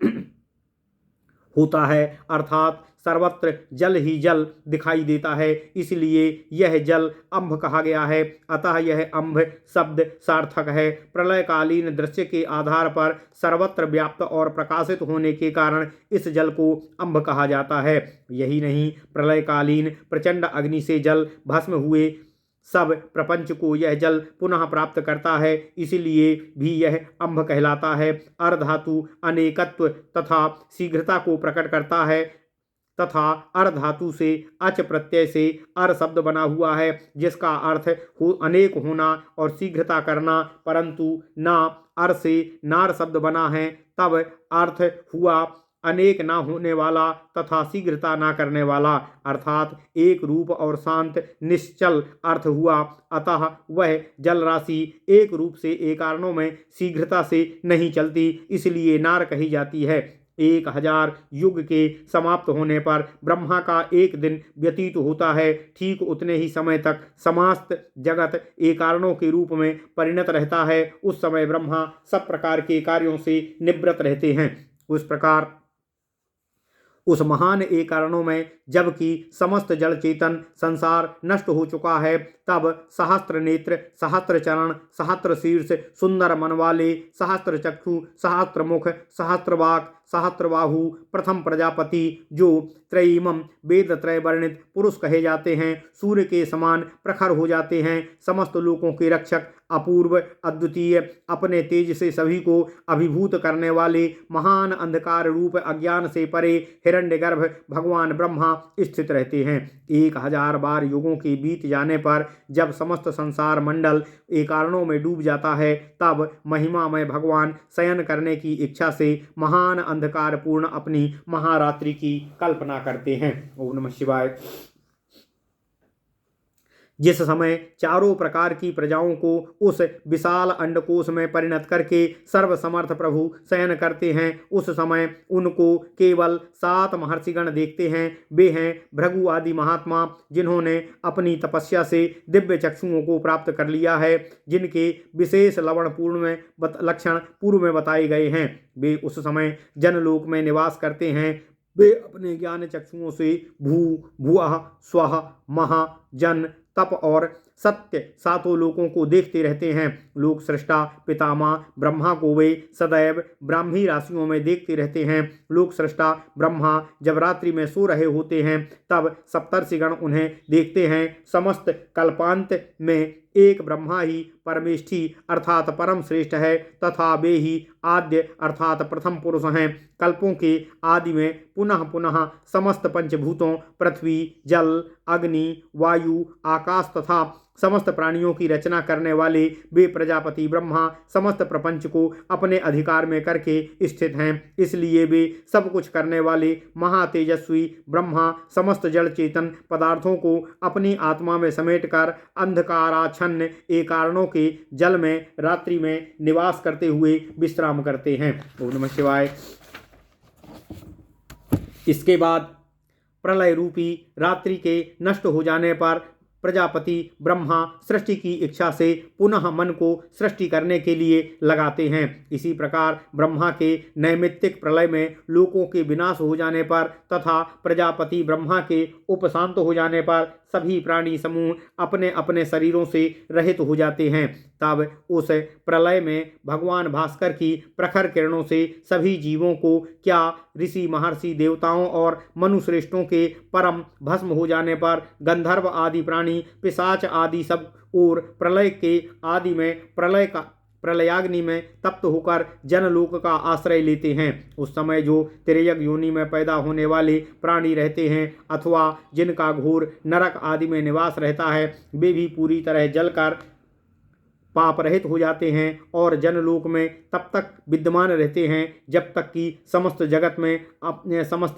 होता है, अर्थात सर्वत्र जल ही जल दिखाई देता है, इसलिए यह जल अम्भ कहा गया है। अतः यह अम्भ शब्द सार्थक है। प्रलयकालीन दृश्य के आधार पर सर्वत्र व्याप्त और प्रकाशित होने के कारण इस जल को अम्भ कहा जाता है। यही नहीं, प्रलयकालीन प्रचंड अग्नि से जल भस्म हुए सब प्रपंच को यह जल पुनः प्राप्त करता है, इसलिए भी यह अम्भ कहलाता है। अर्धातु अनेकत्व तथा शीघ्रता को प्रकट करता है तथा अर धातु से अच प्रत्यय से अर शब्द बना हुआ है, जिसका अर्थ अनेक होना और शीघ्रता करना, परंतु ना अर से नार शब्द बना है, तब अर्थ हुआ अनेक ना होने वाला तथा शीघ्रता ना करने वाला, अर्थात एक रूप और शांत निश्चल अर्थ हुआ। अतः वह जल राशि एक रूप से एक कारणों में शीघ्रता से नहीं चलती, इसलिए नार कही जाती है। 1000 युग के समाप्त होने पर ब्रह्मा का एक दिन व्यतीत होता है। ठीक उतने ही समय तक समस्त जगत एक कारणों के रूप में परिणत रहता है। उस समय ब्रह्मा सब प्रकार के कार्यों से निवृत्त रहते हैं। उस प्रकार उस महान एक कारणों में जबकि समस्त जल चेतन संसार नष्ट हो चुका है, तब सहस्त्र नेत्र, सहस्त्र चरण, सहस्त्र शीर्ष, सुंदर मन वाले, सहस्त्र चक्षु, सहस्त्र मुख, सहस्त्र वाक, सहस्त्र बाहु, प्रथम प्रजापति, जो त्रयीमम वेद त्रय वर्णित पुरुष कहे जाते हैं, सूर्य के समान प्रखर हो जाते हैं, समस्त लोकों के रक्षक, अपूर्व अद्वितीय, अपने तेज से सभी को अभिभूत करने वाले, महान अंधकार रूप अज्ञान से परे हिरण्यगर्भ भगवान ब्रह्मा स्थित रहते हैं। 1000 बार युगों के बीत जाने पर जब समस्त संसार मंडल एक कारणों में डूब जाता है, तब महिमामय भगवान शयन करने की इच्छा से महान अंधकार पूर्ण अपनी महारात्रि की कल्पना करते हैं। ओम नमः शिवाय। जिस समय चारों प्रकार की प्रजाओं को उस विशाल अंडकोश में परिणत करके सर्वसमर्थ प्रभु शयन करते हैं, उस समय उनको केवल 7 महर्षिगण देखते हैं। वे हैं भृगु आदि महात्मा, जिन्होंने अपनी तपस्या से दिव्य चक्षुओं को प्राप्त कर लिया है, जिनके विशेष लवण पूर्ण में लक्षण पूर्व में बताए गए हैं। वे उस समय जनलोक में निवास करते हैं। वे अपने ज्ञान चक्षुओं से भू भुवः स्वः महा जन तप और सत्य सातों लोकों को देखते रहते हैं। लोक सृष्टा पितामह ब्रह्मा को वे सदैव ब्राह्मी राशियों में देखते रहते हैं। लोक सृष्टा ब्रह्मा जब रात्रि में सो रहे होते हैं, तब सप्तर्षिगण उन्हें देखते हैं। समस्त कल्पांत में एक ब्रह्मा ही परमेष्ठी अर्थात परम श्रेष्ठ है, तथा वे ही आद्य अर्थात प्रथम पुरुष हैं। कल्पों के आदि में पुनः पुनः समस्त पंचभूतों पृथ्वी, जल, अग्नि, वायु, आकाश तथा समस्त प्राणियों की रचना करने वाले वे प्रजापति ब्रह्मा समस्त प्रपंच को अपने अधिकार में करके स्थित हैं। इसलिए वे सब कुछ करने वाले महातेजस्वी ब्रह्मा समस्त जड़ चेतन पदार्थों को अपनी आत्मा में समेटकर अंधकाराच्छन्न एक कारणों के जल में रात्रि में निवास करते हुए विश्राम करते हैं। ओम नमः शिवाय। इसके बाद प्रलय रूपी रात्रि के नष्ट हो जाने पर प्रजापति ब्रह्मा सृष्टि की इच्छा से पुनः मन को सृष्टि करने के लिए लगाते हैं। इसी प्रकार ब्रह्मा के नैमित्तिक प्रलय में लोकों के विनाश हो जाने पर तथा प्रजापति ब्रह्मा के उपशांत हो जाने पर सभी प्राणी समूह अपने अपने शरीरों से रहित हो जाते हैं। तब उस प्रलय में भगवान भास्कर की प्रखर किरणों से सभी जीवों को, क्या ऋषि महर्षि देवताओं और मनुश्रेष्ठों के परम भस्म हो जाने पर गंधर्व आदि प्राणी, पिशाच आदि सब और प्रलय के आदि में प्रलयाग्नि में तप्त होकर जनलोक का आश्रय लेते हैं। उस समय जो तिर्यक योनि में पैदा होने वाले प्राणी रहते हैं अथवा जिनका घोर नरक आदि में निवास रहता है, वे भी पूरी तरह जलकर पाप रहित हो जाते हैं और जनलोक में तब तक विद्यमान रहते हैं जब तक कि समस्त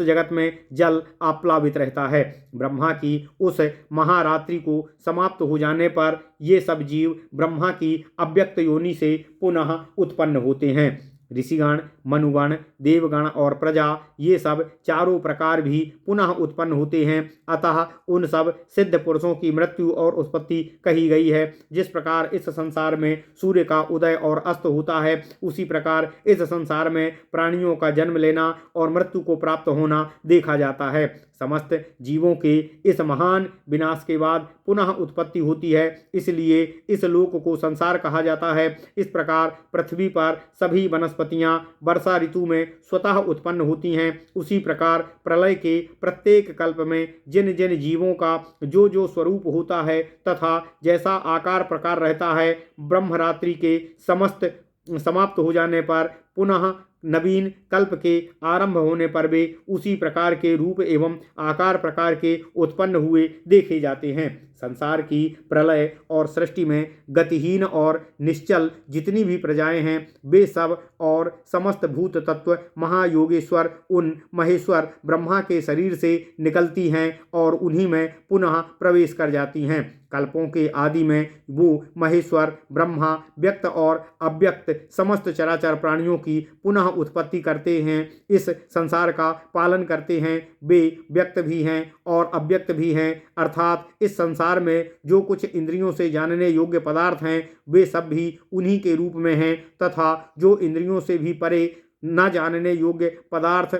जगत में जल आप्लावित रहता है। ब्रह्मा की उस महारात्रि को समाप्त हो जाने पर ये सब जीव ब्रह्मा की अव्यक्त योनि से पुनः उत्पन्न होते हैं। ऋषिगण, मनुगण, देवगण और प्रजा, ये सब चारों प्रकार भी पुनः उत्पन्न होते हैं। अतः उन सब सिद्ध पुरुषों की मृत्यु और उत्पत्ति कही गई है। जिस प्रकार इस संसार में सूर्य का उदय और अस्त होता है, उसी प्रकार इस संसार में प्राणियों का जन्म लेना और मृत्यु को प्राप्त होना देखा जाता है। समस्त जीवों के इस महान विनाश के बाद पुनः उत्पत्ति होती है, इसलिए इस लोक को संसार कहा जाता है। इस प्रकार पृथ्वी पर सभी वनस्पतियां वर्षा ऋतु में स्वतः उत्पन्न होती हैं। उसी प्रकार प्रलय के प्रत्येक कल्प में जिन जिन जीवों का जो जो स्वरूप होता है तथा जैसा आकार प्रकार रहता है, ब्रह्मरात्रि के समस्त समाप्त हो जाने पर पुनः नवीन कल्प के आरंभ होने पर वे उसी प्रकार के रूप एवं आकार प्रकार के उत्पन्न हुए देखे जाते हैं। संसार की प्रलय और सृष्टि में गतिहीन और निश्चल जितनी भी प्रजाएं हैं, वे सब और समस्त भूत तत्व महायोगेश्वर उन महेश्वर ब्रह्मा के शरीर से निकलती हैं और उन्हीं में पुनः प्रवेश कर जाती हैं। कल्पों के आदि में वो महेश्वर ब्रह्मा व्यक्त और अव्यक्त समस्त चराचर प्राणियों की पुनः उत्पत्ति करते हैं, इस संसार का पालन करते हैं। वे व्यक्त भी हैं और अव्यक्त भी हैं, अर्थात इस संसार में जो कुछ इंद्रियों से जानने योग्य पदार्थ हैं, वे सब भी उन्हीं के रूप में हैं, तथा जो इंद्रियों से भी परे न जानने योग्य पदार्थ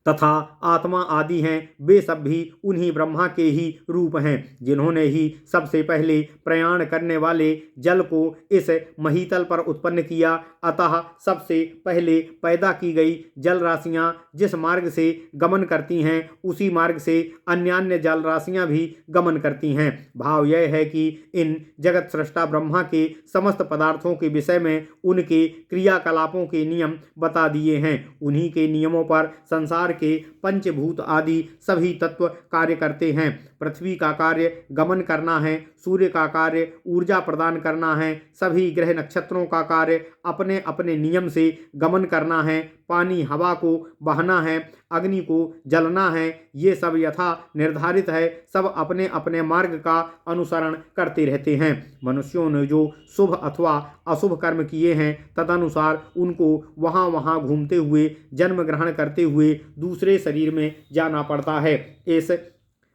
तथा आत्मा आदि हैं, वे सब भी उन्हीं ब्रह्मा के ही रूप हैं, जिन्होंने ही सबसे पहले प्रयाण करने वाले जल को इस महीतल पर उत्पन्न किया। अतः सबसे पहले पैदा की गई जल राशियां जिस मार्ग से गमन करती हैं, उसी मार्ग से अन्यान्य जल राशियां भी गमन करती हैं। भाव यह है कि इन जगत सृष्टा ब्रह्मा के समस्त पदार्थों के विषय में उनके क्रियाकलापों के नियम बता दिए हैं। उन्हीं के नियमों पर संसार के पंचभूत आदि सभी तत्व कार्य करते हैं। पृथ्वी का कार्य गमन करना है, सूर्य का कार्य ऊर्जा प्रदान करना है, सभी ग्रह नक्षत्रों का कार्य अपने अपने नियम से गमन करना है, पानी हवा को बहना है, अग्नि को जलना है, ये सब यथा निर्धारित है, सब अपने अपने मार्ग का अनुसरण करते रहते हैं। मनुष्यों ने जो शुभ अथवा अशुभ कर्म किए हैं, तदनुसार उनको वहाँ वहाँ घूमते हुए जन्म ग्रहण करते हुए दूसरे शरीर में जाना पड़ता है। इस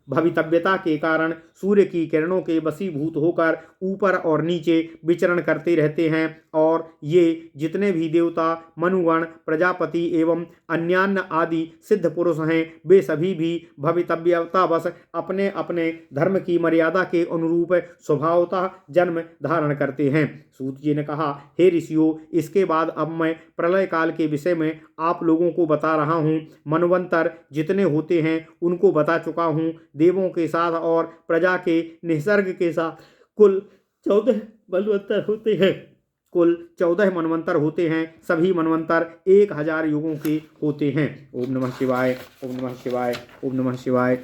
भवितव्यता के कारण सूर्य की किरणों के वशीभूत होकर ऊपर और नीचे विचरण करते रहते हैं, और ये जितने भी देवता, मनुगण, प्रजापति एवं अन्यान्य आदि सिद्ध पुरुष हैं, वे सभी भी भवितव्यतावश अपने अपने धर्म की मर्यादा के अनुरूप स्वभावतः जन्म धारण करते हैं। सूत जी ने कहा, हे ऋषियों, इसके बाद अब मैं प्रलय काल के विषय में आप लोगों को बता रहा हूँ। मनवंतर जितने होते हैं उनको बता चुका हूँ। देवों के साथ और प्रजा के निसर्ग के साथ कुल 14 मनवंतर होते हैं। कुल 14 मनवंतर होते हैं। सभी मनवंतर 1000 युगों के होते हैं। ओम नमः शिवाय, ओम नमः शिवाय, ओम नमः शिवाय।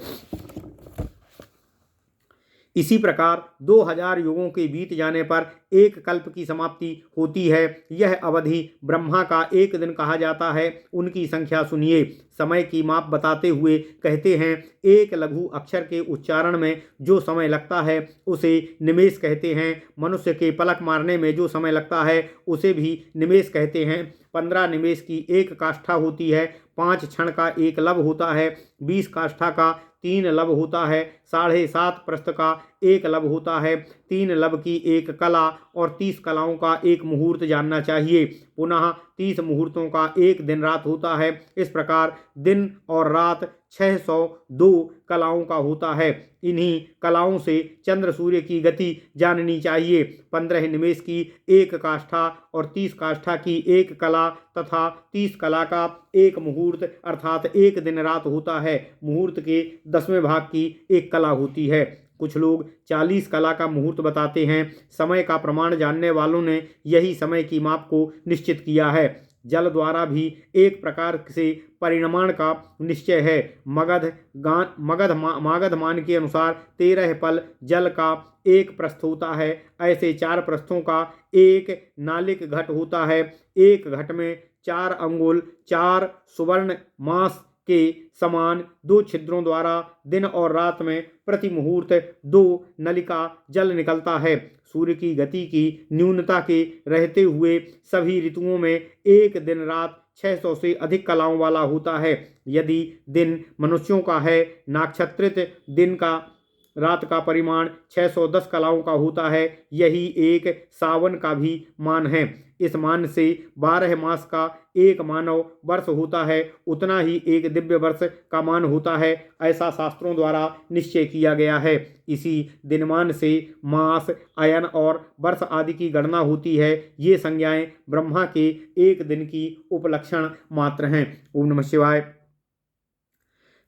इसी प्रकार 2000 युगों के बीत जाने पर एक कल्प की समाप्ति होती है। यह अवधि ब्रह्मा का एक दिन कहा जाता है। उनकी संख्या सुनिए। समय की माप बताते हुए कहते हैं, एक लघु अक्षर के उच्चारण में जो समय लगता है उसे निमेष कहते हैं। मनुष्य के पलक मारने में जो समय लगता है उसे भी निमेष कहते हैं। 15 निमेष की एक काष्ठा होती है, 5 क्षण का एक लब होता है, 20 काष्ठा का 3 लब होता है, 7.5 प्रस्थ का एक लब होता है, 3 लब की एक कला और 30 कलाओं का एक मुहूर्त जानना चाहिए। पुनः 30 मुहूर्तों का एक दिन रात होता है। इस प्रकार दिन और रात 602 कलाओं का होता है। इन्हीं कलाओं से चंद्र सूर्य की गति जाननी चाहिए। 15 निमेष की एक काष्ठा और 30 काष्ठा की एक कला तथा 30 कला का एक मुहूर्त अर्थात एक दिन रात होता है। मुहूर्त के 10वें भाग की एक कला होती है। कुछ लोग 40 कला का मुहूर्त बताते हैं। समय का प्रमाण जानने वालों ने यही समय की माप को निश्चित किया है। जल द्वारा भी एक प्रकार से परिणाम का निश्चय है। मागध मान के अनुसार 13 पल जल का एक प्रस्थ होता है। ऐसे 4 प्रस्थों का एक नालिक घट होता है। एक घट में 4 अंगुल 4 सुवर्ण मास के समान 2 छिद्रों द्वारा दिन और रात में प्रति मुहूर्त 2 नलिका जल निकलता है। सूर्य की गति की न्यूनता के रहते हुए सभी ऋतुओं में एक दिन रात 600 से अधिक कलाओं वाला होता है। यदि दिन मनुष्यों का है, नक्षत्रित दिन का रात का परिमाण 610 कलाओं का होता है। यही एक सावन का भी मान है। इस मान से 12 मास का एक मानव वर्ष होता है, उतना ही एक दिव्य वर्ष का मान होता है। ऐसा शास्त्रों द्वारा निश्चय किया गया है। इसी दिनमान से मास, अयन और वर्ष आदि की गणना होती है। ये संज्ञाएं ब्रह्मा के एक दिन की उपलक्षण मात्र हैं। ओम नमः शिवाय।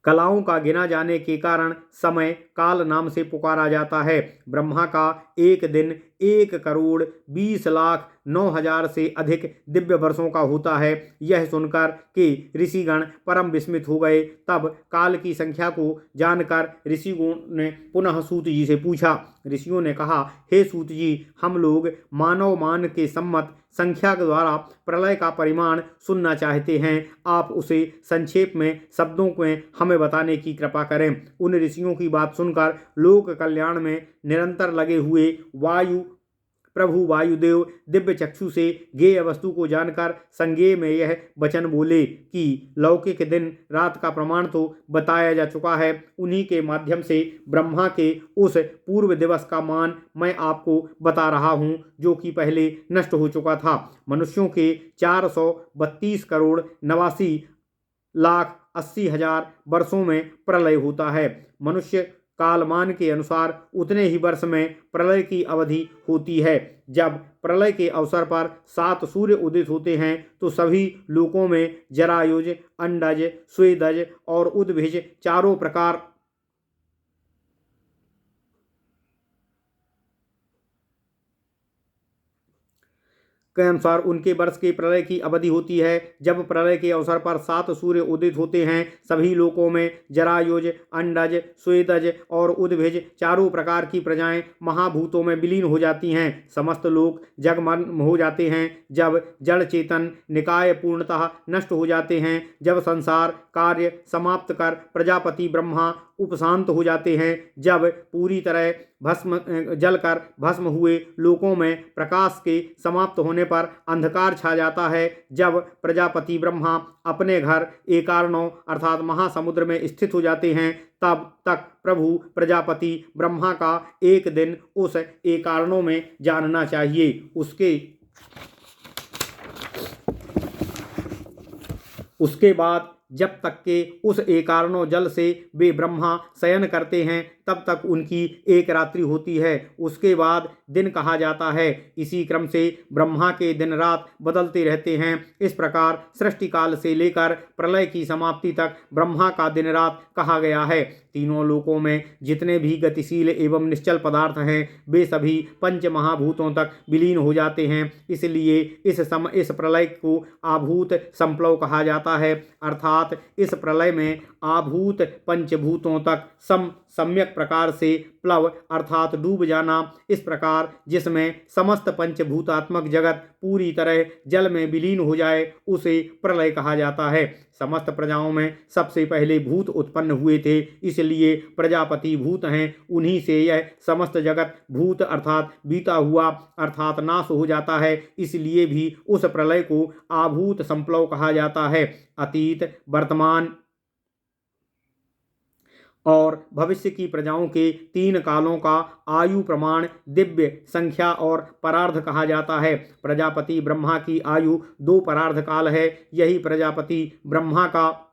कलाओं का गिना जाने के कारण समय काल नाम से पुकारा जाता है। ब्रह्मा का एक दिन 1,20,09,000 से अधिक दिव्य वर्षों का होता है। यह सुनकर के ऋषिगण परम विस्मित हो गए। तब काल की संख्या को जानकर ऋषियों ने पुनः सूत जी से पूछा। ऋषियों ने कहा, हे सूत जी, हम लोग मानव मान के सम्मत संख्या के द्वारा प्रलय का परिमाण सुनना चाहते हैं। आप उसे संक्षेप में शब्दों में हमें बताने की कृपा करें। उन ऋषियों की बात सुनकर लोक कल्याण में निरंतर लगे हुए प्रभु वायुदेव दिव्य चक्षु से गेय वस्तु को जानकर संज्ञेय में यह वचन बोले कि लौकिक दिन रात का प्रमाण तो बताया जा चुका है। उन्हीं के माध्यम से ब्रह्मा के उस पूर्व दिवस का मान मैं आपको बता रहा हूँ, जो कि पहले नष्ट हो चुका था। मनुष्यों के 432,89,80,000 वर्षों में प्रलय होता है। मनुष्य कालमान के अनुसार उतने ही वर्ष में प्रलय की अवधि होती है। जब प्रलय के अवसर पर 7 सूर्य उदित होते हैं तो सभी लोकों में जरायुज, अंडज, स्वेदज और उद्भिज चारों प्रकार के अनुसार उनके वर्ष के प्रलय की अवधि होती है। जब प्रलय के अवसर पर 7 सूर्य उदित होते हैं, सभी लोकों में जरायुज, अंडज, स्वेदज और उद्भिज चारों प्रकार की प्रजाएं महाभूतों में विलीन हो जाती हैं। समस्त लोक जगमग्न हो जाते हैं। जब जड़ चेतन निकाय पूर्णतः नष्ट हो जाते हैं, जब संसार कार्य समाप्त कर प्रजापति ब्रह्मा उपशांत हो जाते हैं, जब पूरी तरह जलकर भस्म हुए लोकों में प्रकाश के समाप्त होने पर अंधकार छा जाता है, जब प्रजापति ब्रह्मा अपने घर एकार्णों अर्थात महासमुद्र में स्थित हो जाते हैं, तब तक प्रभु प्रजापति ब्रह्मा का एक दिन उस एकार्णों में जानना चाहिए। उसके बाद जब तक के उस एकार्णों जल से वे ब्रह्मा शयन करते हैं, तब तक उनकी एक रात्रि होती है। उसके बाद दिन कहा जाता है। इसी क्रम से ब्रह्मा के दिन रात बदलते रहते हैं। इस प्रकार सृष्टि काल से लेकर प्रलय की समाप्ति तक ब्रह्मा का दिन रात कहा गया है। तीनों लोकों में जितने भी गतिशील एवं निश्चल पदार्थ हैं, वे सभी पंच महाभूतों तक विलीन हो जाते हैं। इसलिए इस प्रलय को आभूत संप्लव कहा जाता है। अर्थात इस प्रलय में आभूत पंचभूतों तक सम्यक प्रकार से प्लव अर्थात डूब जाना। इस प्रकार जिसमें समस्त पंचभूतात्मक जगत पूरी तरह जल में विलीन हो जाए, उसे प्रलय कहा जाता है। समस्त प्रजाओं में सबसे पहले भूत उत्पन्न हुए थे, इसलिए प्रजापति भूत हैं। उन्हीं से यह समस्त जगत भूत अर्थात बीता हुआ अर्थात नाश हो जाता है। इसलिए भी उस प्रलय को आभूत संप्लव कहा जाता है। अतीत, वर्तमान और भविष्य की प्रजाओं के 3 कालों का आयु प्रमाण दिव्य संख्या और परार्ध कहा जाता है। प्रजापति ब्रह्मा की आयु 2 परार्ध काल है। यही प्रजापति ब्रह्मा का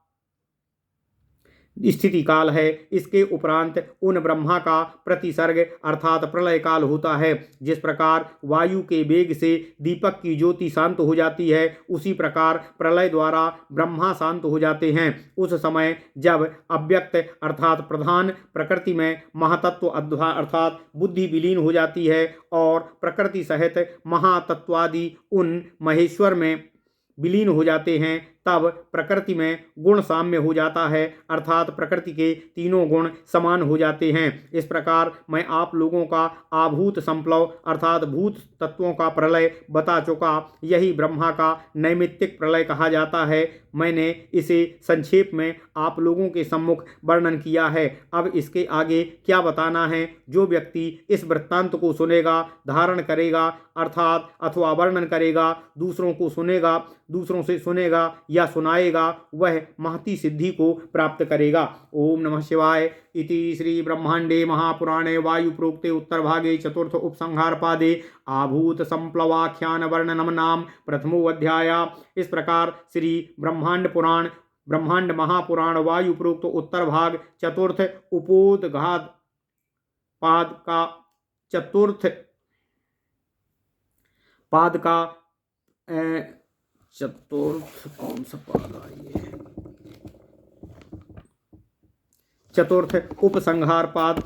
स्थिति काल है। इसके उपरांत उन ब्रह्मा का प्रतिसर्ग अर्थात प्रलय काल होता है। जिस प्रकार वायु के वेग से दीपक की ज्योति शांत हो जाती है, उसी प्रकार प्रलय द्वारा ब्रह्मा शांत हो जाते हैं। उस समय जब अव्यक्त अर्थात प्रधान प्रकृति में महातत्व अर्थात बुद्धि विलीन हो जाती है और प्रकृति सहित महातत्वादि उन महेश्वर में विलीन हो जाते हैं, तब प्रकृति में गुण साम्य हो जाता है, अर्थात प्रकृति के तीनों गुण समान हो जाते हैं। इस प्रकार मैं आप लोगों का आभूत संप्लव अर्थात भूत तत्वों का प्रलय बता चुका। यही ब्रह्मा का नैमित्तिक प्रलय कहा जाता है। मैंने इसे संक्षेप में आप लोगों के सम्मुख वर्णन किया है। अब इसके आगे क्या बताना है, जो व्यक्ति इस वृत्तांत को सुनेगा, धारण करेगा अर्थात अथवा वर्णन करेगा, दूसरों को सुनेगा, दूसरों से सुनेगा या सुनाएगा, वह महती सिद्धि को प्राप्त करेगा। ओम नमः शिवाय। इति श्री ब्रह्मांडे महापुराणे वायु प्रोक्ते उत्तर भागे चतुर्थ उपसंहार पादे आभूत संप्लवाख्यान वर्णनम नाम प्रथमो अध्याय। इस प्रकार श्री ब्रह्मांड महापुराण वायु प्रोक्त उत्तर भाग चतुर्थ उपोद्घात पाद का चतुर्थ पाद का चतुर्थ कौन सा पाद है, चतुर्थ उपसंहार पाद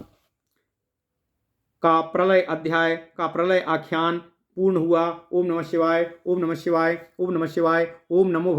का प्रलय अध्याय का प्रलय आख्यान पूर्ण हुआ। ओम नमः शिवाय, ओम नमः शिवाय, ओम नमः शिवाय, ओम नमो